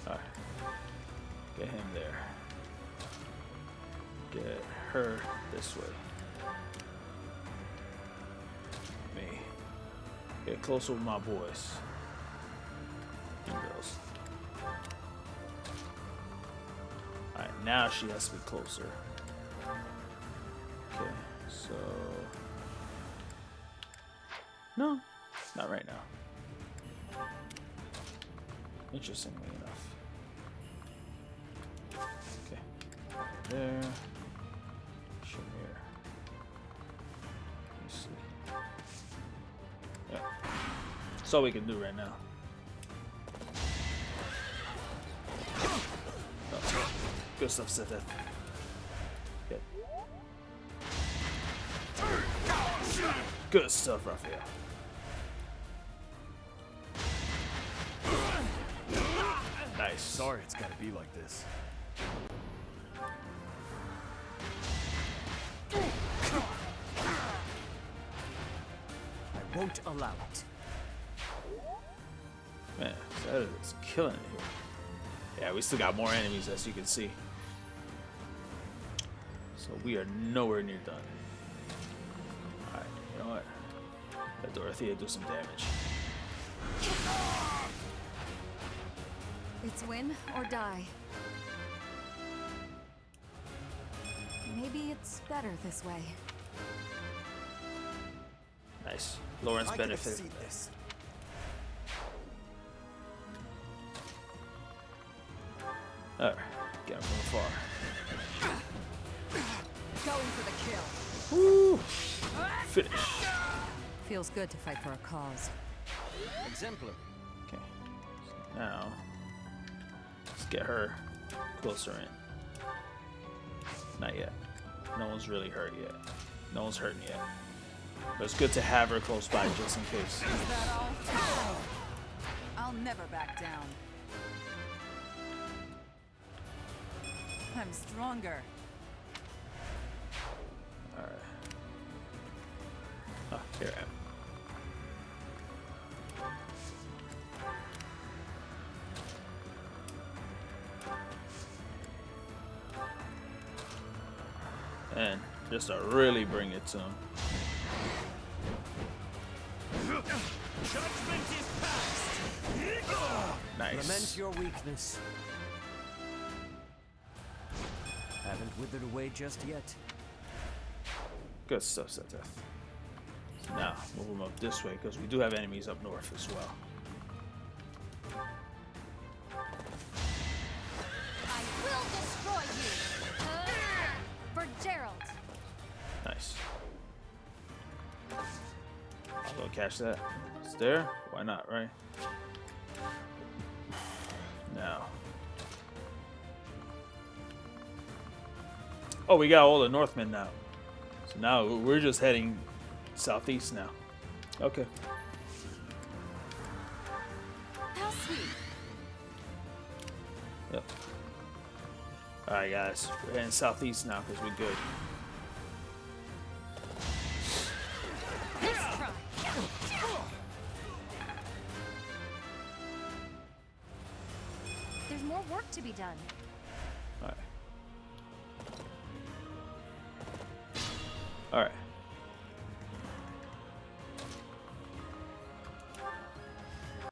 Alright. Get him there. Get her this way. Me. Get closer with my boys. And girls. Alright, now she has to be closer. Okay, so... No, not right now. Interestingly enough. Okay, there. Shamir. Let's see. Yeah, that's all we can do right now. Oh, good stuff, Seth. Good. Good stuff, Raphael. Nice. Sorry it's gotta be like this. I won't allow it. Man, that is killing it here. Yeah, we still got more enemies, as you can see. So we are nowhere near done. Alright, you know what? Let Dorothea do some damage. It's win or die. Maybe it's better this way. Nice. Lawrence I can benefit. exceed this. Alright, get him from afar. Going for the kill. Woo! Finish. Feels good to fight for a cause. Exemplar. Okay. So now, let's get her closer in. Not yet. No one's really hurt yet. No one's hurting yet. But it's good to have her close by just in case. Is that all? I'll never back down. I'm stronger. Alright. Oh, here I am. And just to really bring it to him. Judgment is passed. Nice. Lament your weakness. Haven't withered away just yet. Good stuff, Seteth. Now, move them up this way, because we do have enemies up north as well. I will destroy you! For Gerald! Nice. I'll go catch that. It's there? Why not, right? Now. Oh, we got all the Northmen now. So now we're just heading southeast now. Okay. How sweet. Yep. Alright, guys. We're heading southeast now because we're good. Let's try. There's more work to be done. Alright. Alright.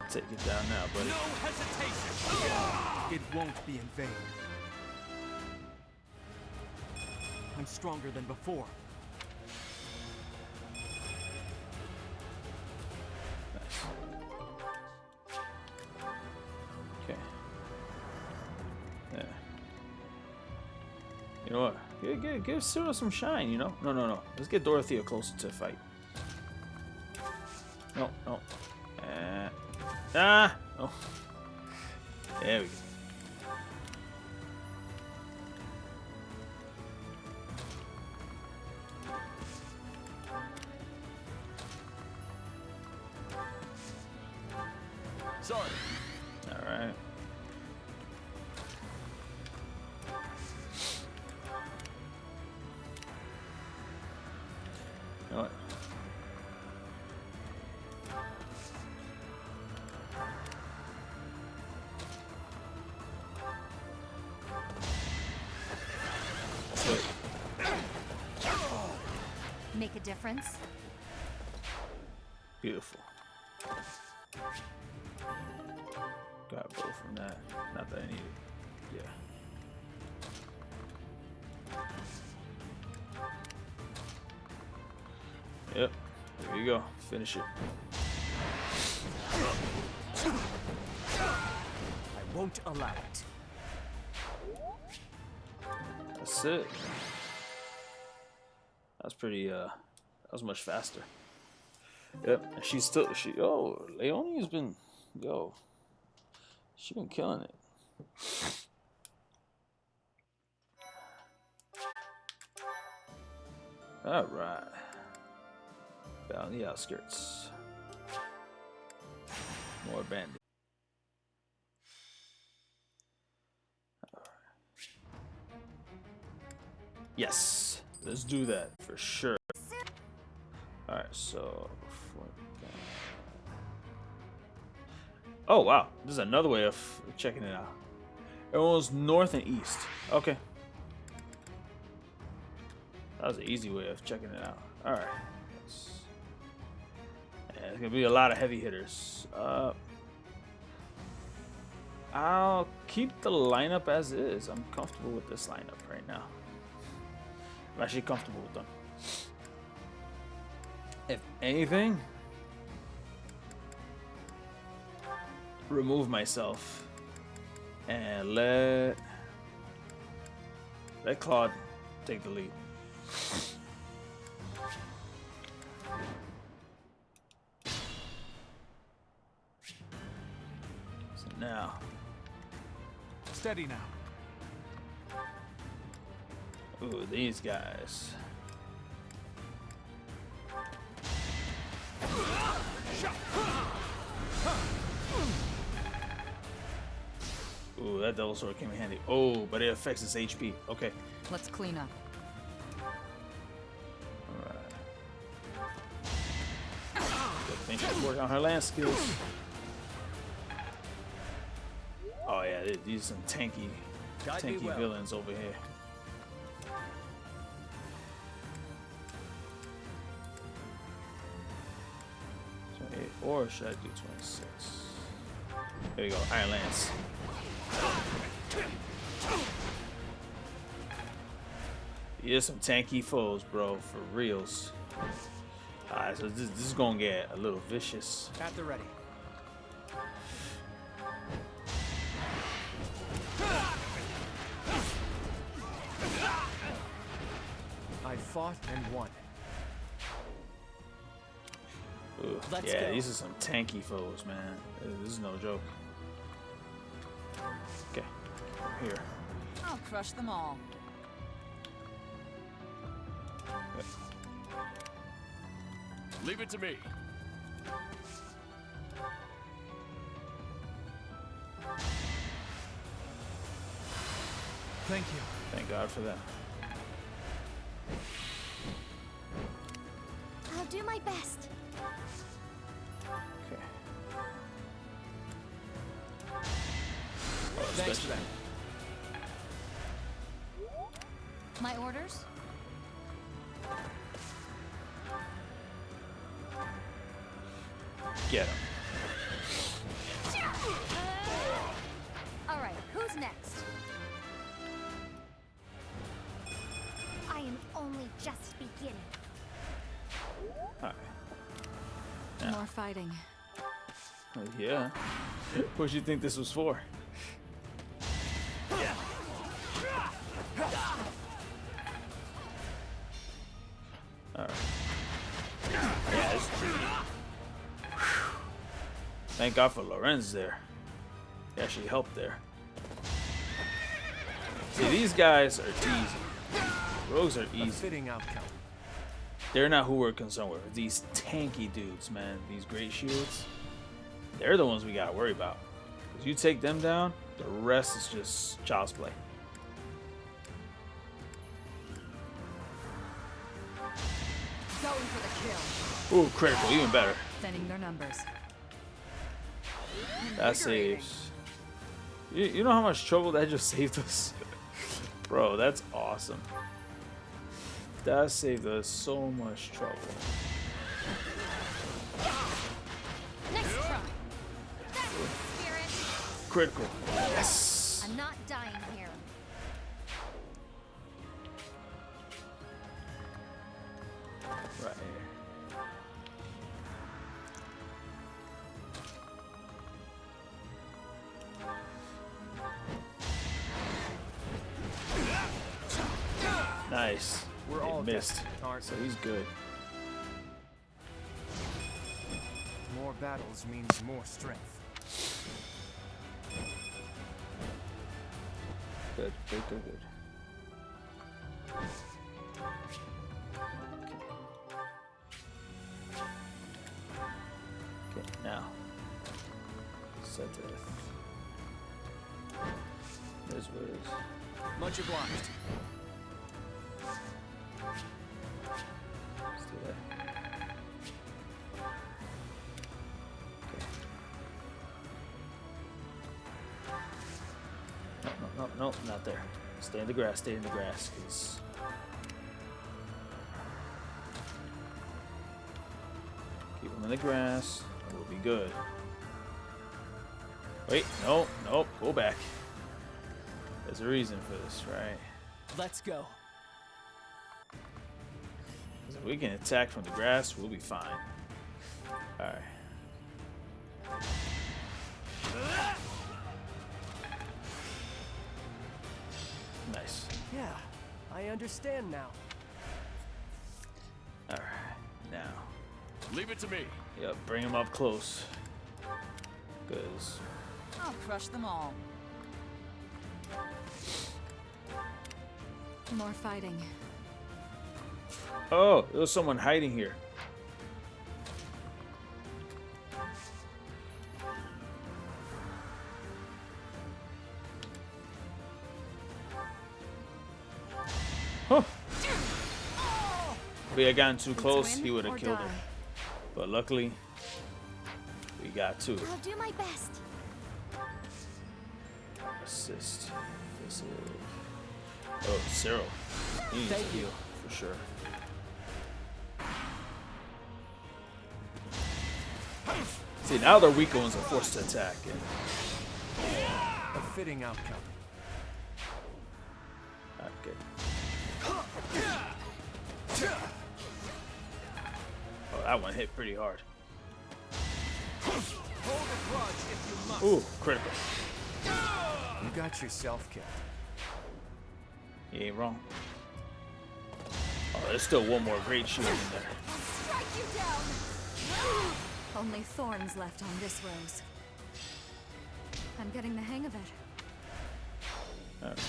Take it down now, buddy. No hesitation! It won't be in vain. I'm stronger than before. Nice. Okay. Yeah. You know what? Give Cyril some shine, you know? No. Let's get Dorothea closer to the fight. No. Oh. There we go. Sorry. All right. You know what? Wait. Make a difference? Beautiful. Got both from that. Not that I need it. Yeah. Yep. There you go. Finish it. I won't allow it. That's it. That's pretty, that was much faster. Yep, and she's still, oh, Leonie's been, she been killing it. Alright. Down the outskirts. More bandits. Yes, let's do that for sure. Alright, so oh wow, this is another way of checking it out. Everyone's north and east. Okay. That was an easy way of checking it out. Alright. Yeah, there's gonna be a lot of heavy hitters. I'll keep the lineup as is. I'm comfortable with this lineup right now. I'm actually comfortable with them. If anything, remove myself and let Claude take the lead. So now, Steady now. ooh, these guys. Ooh, that double sword came in handy. Oh, but it affects his HP. Okay. Let's clean up. Alright. Good thing she's working on her land skills. Oh yeah, these are some tanky villains over here. Or should I do 26? There you go, Iron Lance. Here's some tanky foes, bro, for reals. Alright, so this is gonna get a little vicious. At the ready. I fought and won. Ooh, Let's yeah, go. these are some tanky foes, man. This is no joke. Okay, here. I'll crush them all. Leave it to me. Thank you. Thank God for that. I'll do my best. Okay. Thanks for that. My orders? Get him. All right, who's next? I am only just beginning. Alright. Yeah. More fighting. Yeah. What you think this was for? Alright. Yeah, it's thank God for Lorenz there. He actually helped there. See, these guys are easy. Rogues are A easy. fitting outcome. They're not who we're concerned with. These tanky dudes, man. These great shields. They're the ones we gotta worry about. Because you take them down, the rest is just child's play. Going for the kill. Ooh, critical, even better. Thinning their numbers. That saves. You know how much trouble that just saved us? Bro, that's awesome. That saved us so much trouble. Next try. That's the spirit. Critical. Yes. I'm not dying here. Right here. Nice. We're It all missed. destined, aren't So we? he's good. More battles means more strength. Good, good, good, good. Okay, now. Set it. There's what it is. Much obliged. Let's do that. Okay. No, not there. Stay in the grass, cause keep them in the grass, and we'll be good. Wait, no, go back. There's a reason for this, right? Let's go. 'Cause if we can attack from the grass, we'll be fine. Alright. Nice. Yeah, I understand now. Alright, now. Leave it to me. Yep, bring him up close. Because I'll crush them all. More fighting. oh, there was someone hiding here. Huh. If we had gotten too close, win he would have or killed her. die. But luckily, we got two. I'll do my best. Assist. This is... Oh, Cyril. He needs Thank a you. heal, for sure. See, now their weak ones are forced to attack. And... A fitting outcome. Okay. Oh, that one hit pretty hard. Hold a grudge if you must. Ooh, critical. You got yourself killed. You ain't wrong. Oh, there's still one more great shield in there. Strike you down. Only thorns left on this rose. I'm getting the hang of it. Alright.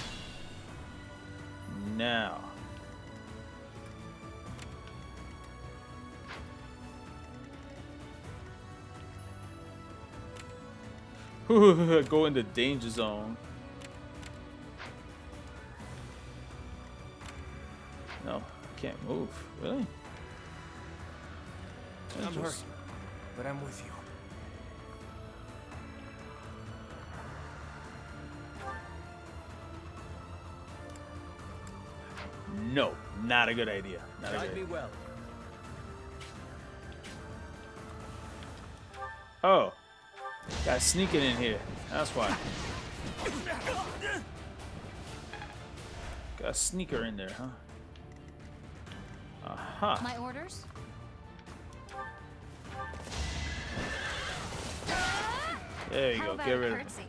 Now. Go in the danger zone. No, I can't move. Really? I'm hurt, but I'm with you. No, not a good idea. Not a good Guide me idea. well. Oh, got sneaking in here. That's why. Got a sneaker in there, huh? Aha. My orders? There you How go. about Get a rid of it. curtsy?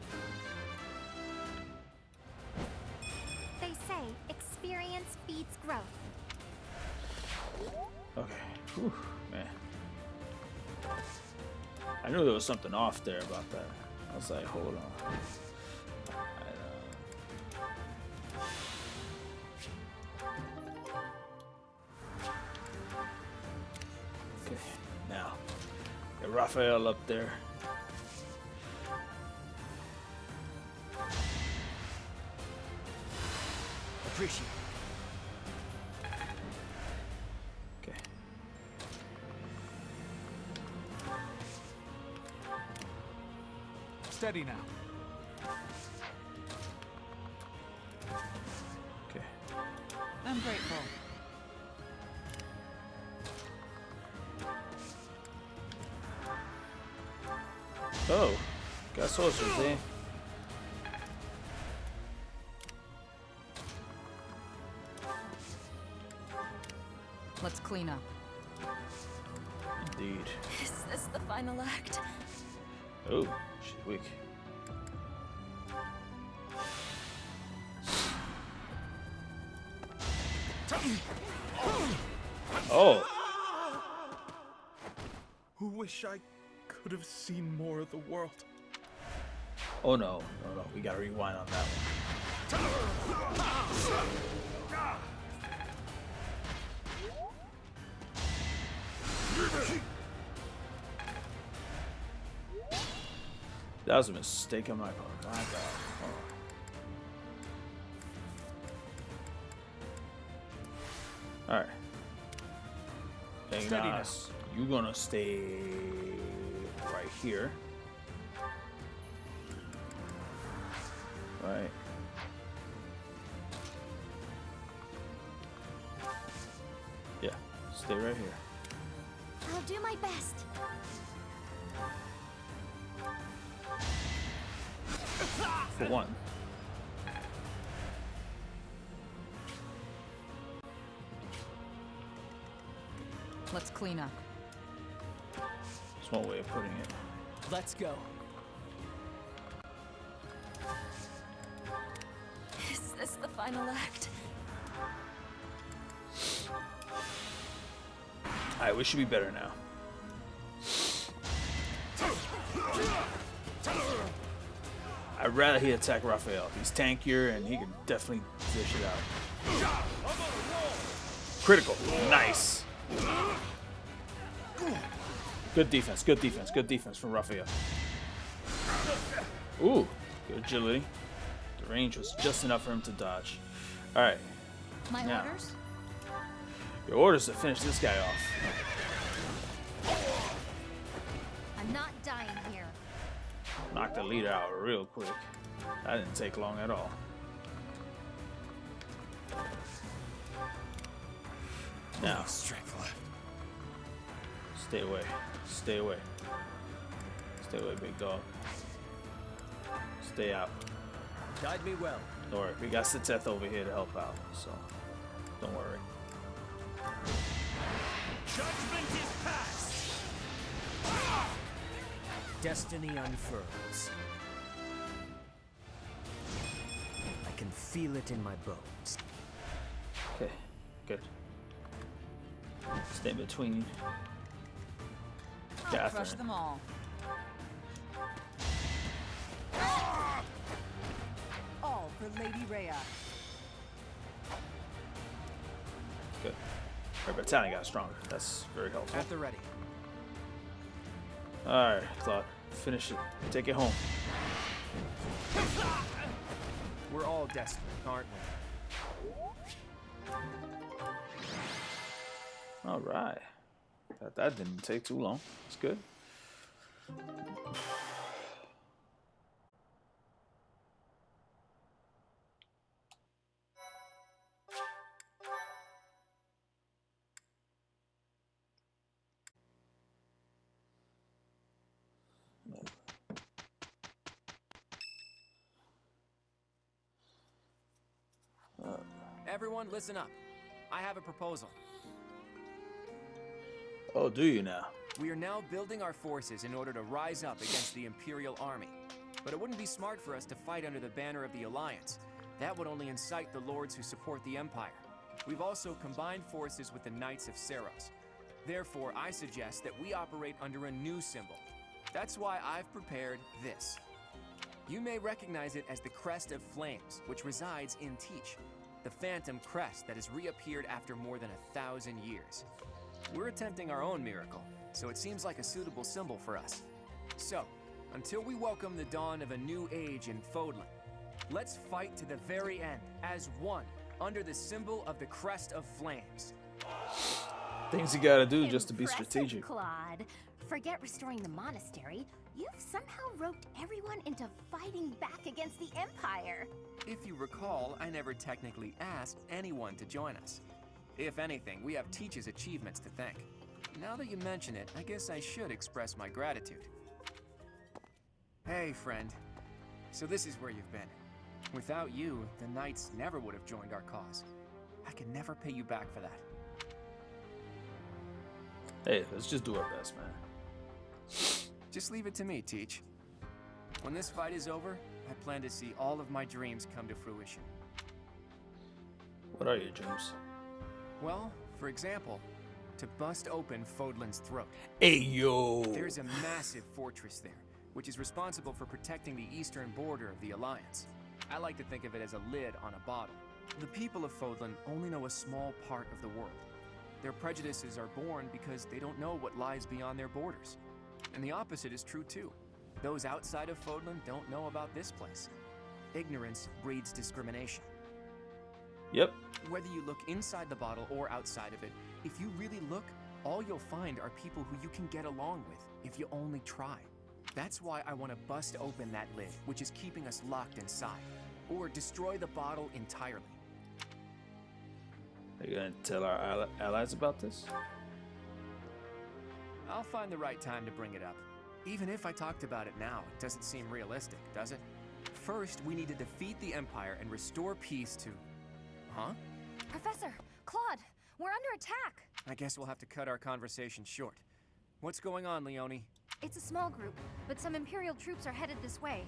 They say experience beats growth. Okay. Whew, man. I knew there was something off there about that. I was like, hold on. Okay, now get Raphael up there. Appreciate Okay. Steady now. Okay. I'm grateful. Oh, got sorcerers there. Let's clean up. Indeed. Is this the final act? Oh, she's weak. Oh, Wish I could have seen more of the world. oh no, no, we gotta rewind on that one. That was a mistake on my part. My God. All right. Steady now. Ignace, you're gonna stay right here. Right. Yeah, stay right here. I'll do my best. For one. Let's clean up. That's one way of putting it. Let's go. Is this the final act? Alright, we should be better now. I'd rather he attack Raphael. He's tankier and he can definitely dish it out. Critical. Nice. Good defense, good defense, good defense from Raphael. Ooh, good agility. The range was just enough for him to dodge. Alright. My Now. orders? Your orders to finish this guy off. I'm not dying here. Knock the leader out real quick. That didn't take long at all. Now, Strength left. stay away. Stay away. Stay away, big dog. Stay out. Guide me well. Don't worry. We got Seteth over here to help out, so don't worry. Judgment is passed. Destiny unfurls. I can feel it in my bones. Okay, good. Stay in between. I'll Catherine. crush them all. All for Lady Rhea. Good. Our battalion got stronger. That's very helpful. At the ready. Alright, Claude. Finish it. Take it home. We're all desperate, aren't we? All right. That didn't take too long. It's good. Everyone, listen up. I have a proposal. Oh, do you now? We are now building our forces in order to rise up against the Imperial Army. But it wouldn't be smart for us to fight under the banner of the Alliance. That would only incite the lords who support the Empire. We've also combined forces with the Knights of Seros. Therefore, I suggest that we operate under a new symbol. That's why I've prepared this. You may recognize it as the Crest of Flames, which resides in Teach, the phantom crest that has reappeared after more than 1,000 years. We're attempting our own miracle, so it seems like a suitable symbol for us. So, until we welcome the dawn of a new age in Fodlan, let's fight to the very end as one under the symbol of the Crest of Flames. Things you gotta do just to be Impressive, strategic. Claude. Forget restoring the monastery. You've somehow roped everyone into fighting back against the Empire. If you recall, I never technically asked anyone to join us. If anything, we have Teach's achievements to thank. Now that you mention it, I guess I should express my gratitude. Hey, friend. So this is where you've been. Without you, the Knights never would have joined our cause. I can never pay you back for that. Hey, let's just do our best, man. Just leave it to me, Teach. When this fight is over, I plan to see all of my dreams come to fruition. What are your dreams? Well, for example, to bust open Fodlan's throat. Hey, yo! There's a massive fortress there, which is responsible for protecting the eastern border of the Alliance. I like to think of it as a lid on a bottle. The people of Fodlan only know a small part of the world. Their prejudices are born because they don't know what lies beyond their borders. And the opposite is true too. Those outside of Fodlan don't know about this place. Ignorance breeds discrimination. Yep. Whether you look inside the bottle or outside of it, if you really look, all you'll find are people who you can get along with if you only try. That's why I want to bust open that lid, which is keeping us locked inside, or destroy the bottle entirely. Are you gonna tell our allies about this? I'll find the right time to bring it up. Even if I talked about it now, it doesn't seem realistic, does it? First, we need to defeat the Empire and restore peace to... Huh? Professor, Claude, we're under attack. I guess we'll have to cut our conversation short. What's going on, Leone? It's a small group, but some Imperial troops are headed this way.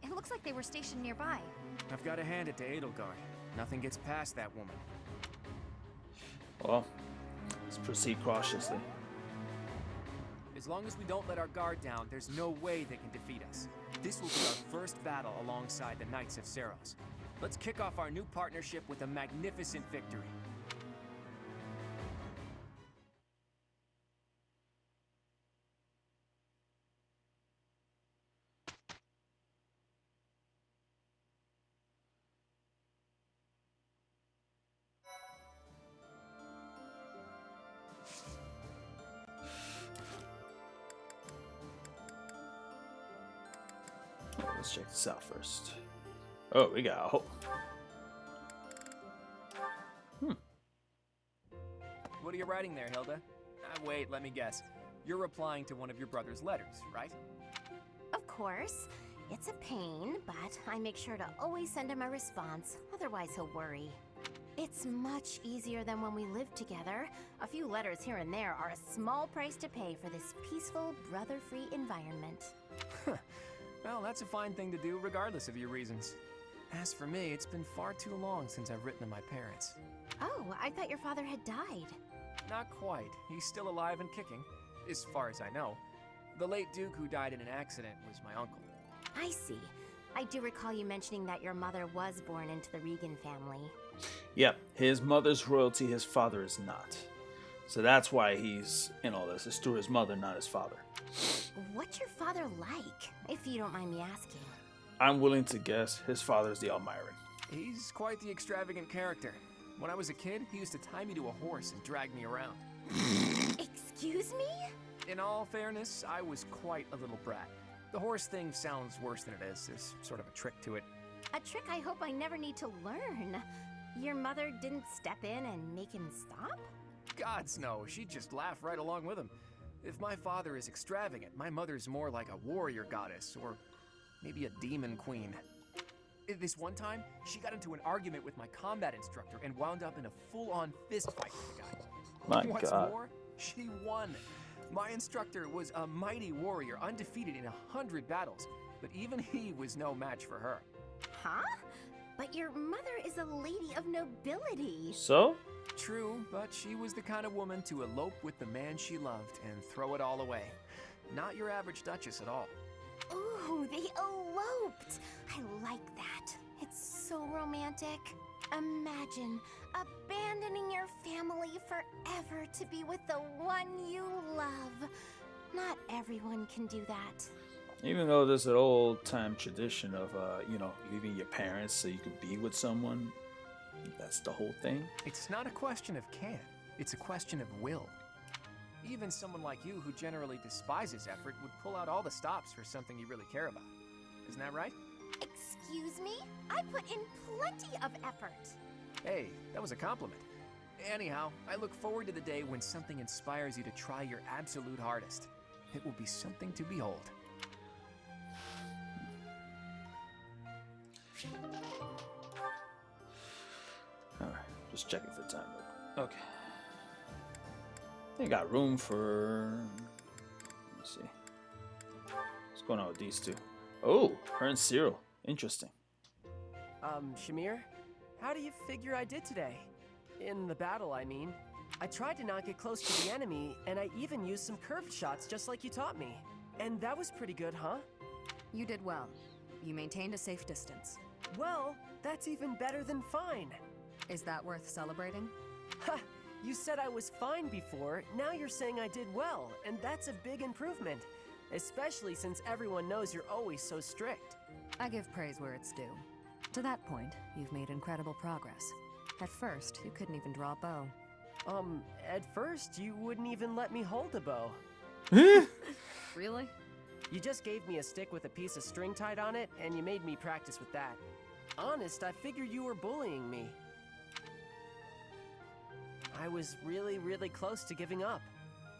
It looks like they were stationed nearby. I've got to hand it to Edelgard. Nothing gets past that woman. Well, let's proceed cautiously. As long as we don't let our guard down, there's no way they can defeat us. This will be our first battle alongside the Knights of Seros. Let's kick off our new partnership with a magnificent victory. Let's check this out first. Oh, we got a whole... What are you writing there, Hilda? Wait, let me guess. You're replying to one of your brother's letters, right? Of course. It's a pain, but I make sure to always send him a response, otherwise he'll worry. It's much easier than when we lived together. A few letters here and there are a small price to pay for this peaceful, brother-free environment. Well, that's a fine thing to do, regardless of your reasons. As for me, it's been far too long since I've written to my parents. Oh, I thought your father had died. Not quite. He's still alive and kicking, as far as I know. The late Duke who died in an accident was my uncle. I see. I do recall you mentioning that your mother was born into the Regan family. Yep, his mother's royalty, his father is not. So that's why he's in all this. It's through his mother, not his father. What's your father like, if you don't mind me asking? I'm willing to guess his father's the Almiran. He's quite the extravagant character. When I was a kid, he used to tie me to a horse and drag me around. Excuse me? In all fairness, I was quite a little brat. The horse thing sounds worse than it is. There's sort of a trick to it. A trick I hope I never need to learn. Your mother didn't step in and make him stop? Gods no, she'd just laugh right along with him. If my father is extravagant, my mother's more like a warrior goddess, or maybe a demon queen. This one time, she got into an argument with my combat instructor and wound up in a full-on fist fight with the guy. My What's God. more, she won. My instructor was a mighty warrior, undefeated in 100 battles, but even he was no match for her. Huh? But your mother is a lady of nobility. So? True, but she was the kind of woman to elope with the man she loved and throw it all away. Not your average duchess at all. Ooh, they eloped. I like that. It's so romantic. Imagine abandoning your family forever to be with the one you love. Not everyone can do that. Even though there's an old-time tradition of, leaving your parents so you could be with someone, that's the whole thing. It's not a question of can, it's a question of will. Even someone like you who generally despises effort would pull out all the stops for something you really care about. Isn't that right? Excuse me? I put in plenty of effort. Hey, that was a compliment. Anyhow, I look forward to the day when something inspires you to try your absolute hardest. It will be something to behold. Alright, just checking for time. Okay. They got room for... Let me see. What's going on with these two? Oh, her and Cyril. Interesting. Shamir? How do you figure I did today? In the battle, I mean. I tried to not get close to the enemy, and I even used some curved shots just like you taught me. And that was pretty good, huh? You did well. You maintained a safe distance. Well, that's even better than fine. Is that worth celebrating? Ha! You said I was fine before, now you're saying I did well, and that's a big improvement. Especially since everyone knows you're always so strict. I give praise where it's due. To that point, you've made incredible progress. At first, you couldn't even draw a bow. At first, you wouldn't even let me hold a bow. Really? You just gave me a stick with a piece of string tied on it, and you made me practice with that. Honest, I figured you were bullying me. I was really, really close to giving up.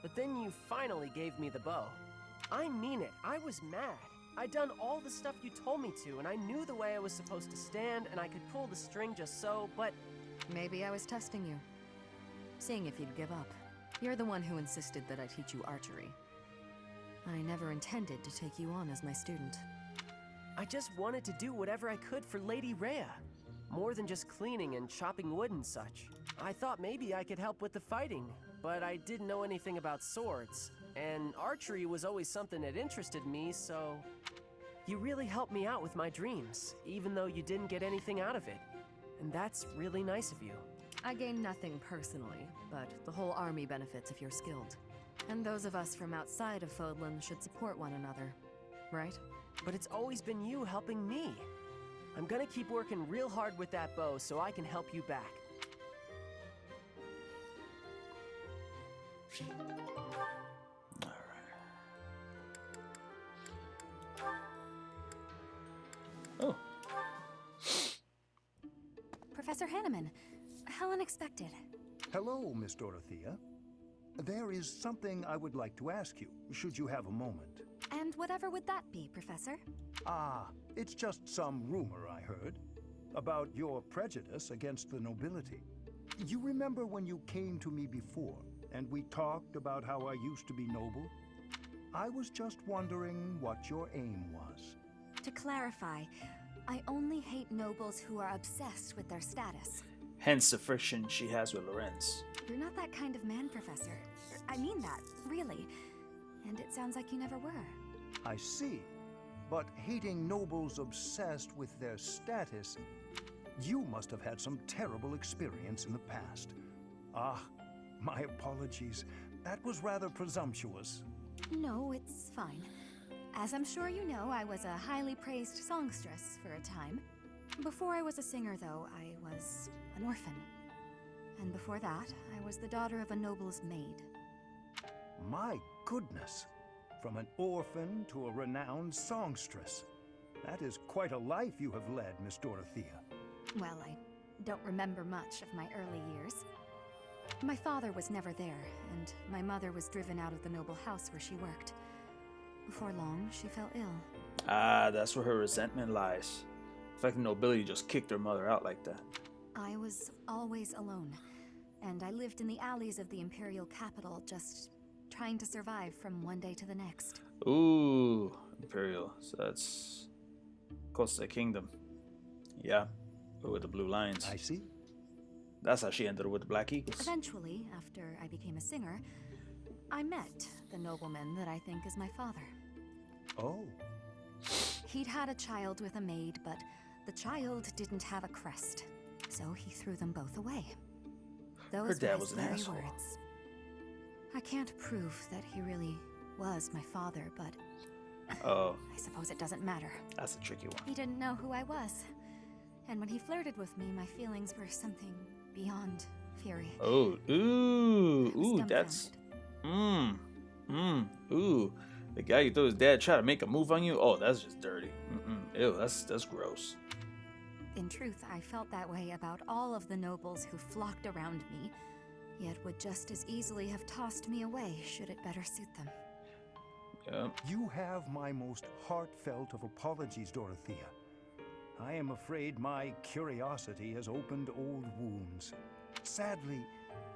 But then you finally gave me the bow. I mean it, I was mad. I'd done all the stuff you told me to, and I knew the way I was supposed to stand, and I could pull the string just so, but... Maybe I was testing you. Seeing if you'd give up. You're the one who insisted that I teach you archery. I never intended to take you on as my student. I just wanted to do whatever I could for Lady Rhea. More than just cleaning and chopping wood and such. I thought maybe I could help with the fighting, but I didn't know anything about swords. And archery was always something that interested me, so... You really helped me out with my dreams, even though you didn't get anything out of it. And that's really nice of you. I gain nothing personally, but the whole army benefits if you're skilled. And those of us from outside of Fodlan should support one another, right? But it's always been you helping me. I'm gonna keep working real hard with that bow so I can help you back. Oh. Professor Hanneman, how unexpected. Hello, Miss Dorothea. There is something I would like to ask you, should you have a moment. And whatever would that be, Professor? Ah, it's just some rumor I heard about your prejudice against the nobility. You remember when you came to me before, and we talked about how I used to be noble? I was just wondering what your aim was. To clarify, I only hate nobles who are obsessed with their status. Hence the friction she has with Lorenz. You're not that kind of man, Professor. I mean that, really. And it sounds like you never were. I see. But hating nobles obsessed with their status, you must have had some terrible experience in the past. Ah, my apologies. That was rather presumptuous. No, it's fine. As I'm sure you know, I was a highly praised songstress for a time. Before I was a singer, though, I was an orphan. And before that, I was the daughter of a noble's maid. My goodness! From an orphan to a renowned songstress. That is quite a life you have led, Miss Dorothea. Well, I don't remember much of my early years. My father was never there, and my mother was driven out of the noble house where she worked. Before long, she fell ill. Ah, that's where her resentment lies. The fact the nobility just kicked her mother out like that. I was always alone, and I lived in the alleys of the imperial capital, just trying to survive from one day to the next. Ooh, Imperial. So that's close to the kingdom. Yeah, with the blue lions. I see. That's how she ended up with the Black Eagles. Eventually, after I became a singer, I met the nobleman that I think is my father. Oh. He'd had a child with a maid, but the child didn't have a crest, so he threw them both away. Those Her dad were was his an very asshole. words. I can't prove that he really was my father, but Oh, I suppose it doesn't matter. that's a tricky one. He didn't know who I was. And when he flirted with me, my feelings were something beyond fury. Oh, I ooh, was ooh, that's dumbfounded. ooh. The guy you thought his dad tried to make a move on you. Oh, that's just dirty. Ew, that's gross. In truth, I felt that way about all of the nobles who flocked around me, yet would just as easily have tossed me away should it better suit them. Yeah. You have my most heartfelt of apologies, Dorothea. I am afraid my curiosity has opened old wounds. Sadly,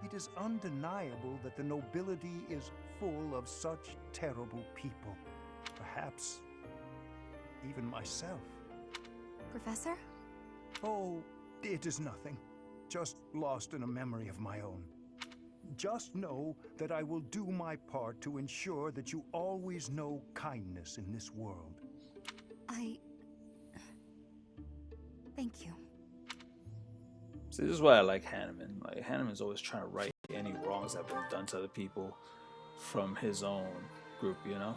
it is undeniable that the nobility is full of such terrible people. Perhaps even myself. Professor? Oh, it is nothing. Just lost in a memory of my own. Just know that I will do my part to ensure that you always know kindness in this world. Thank you. See, this is why I like Hanneman. Like, Hanneman's always trying to right any wrongs that have been done to other people from his own group, you know?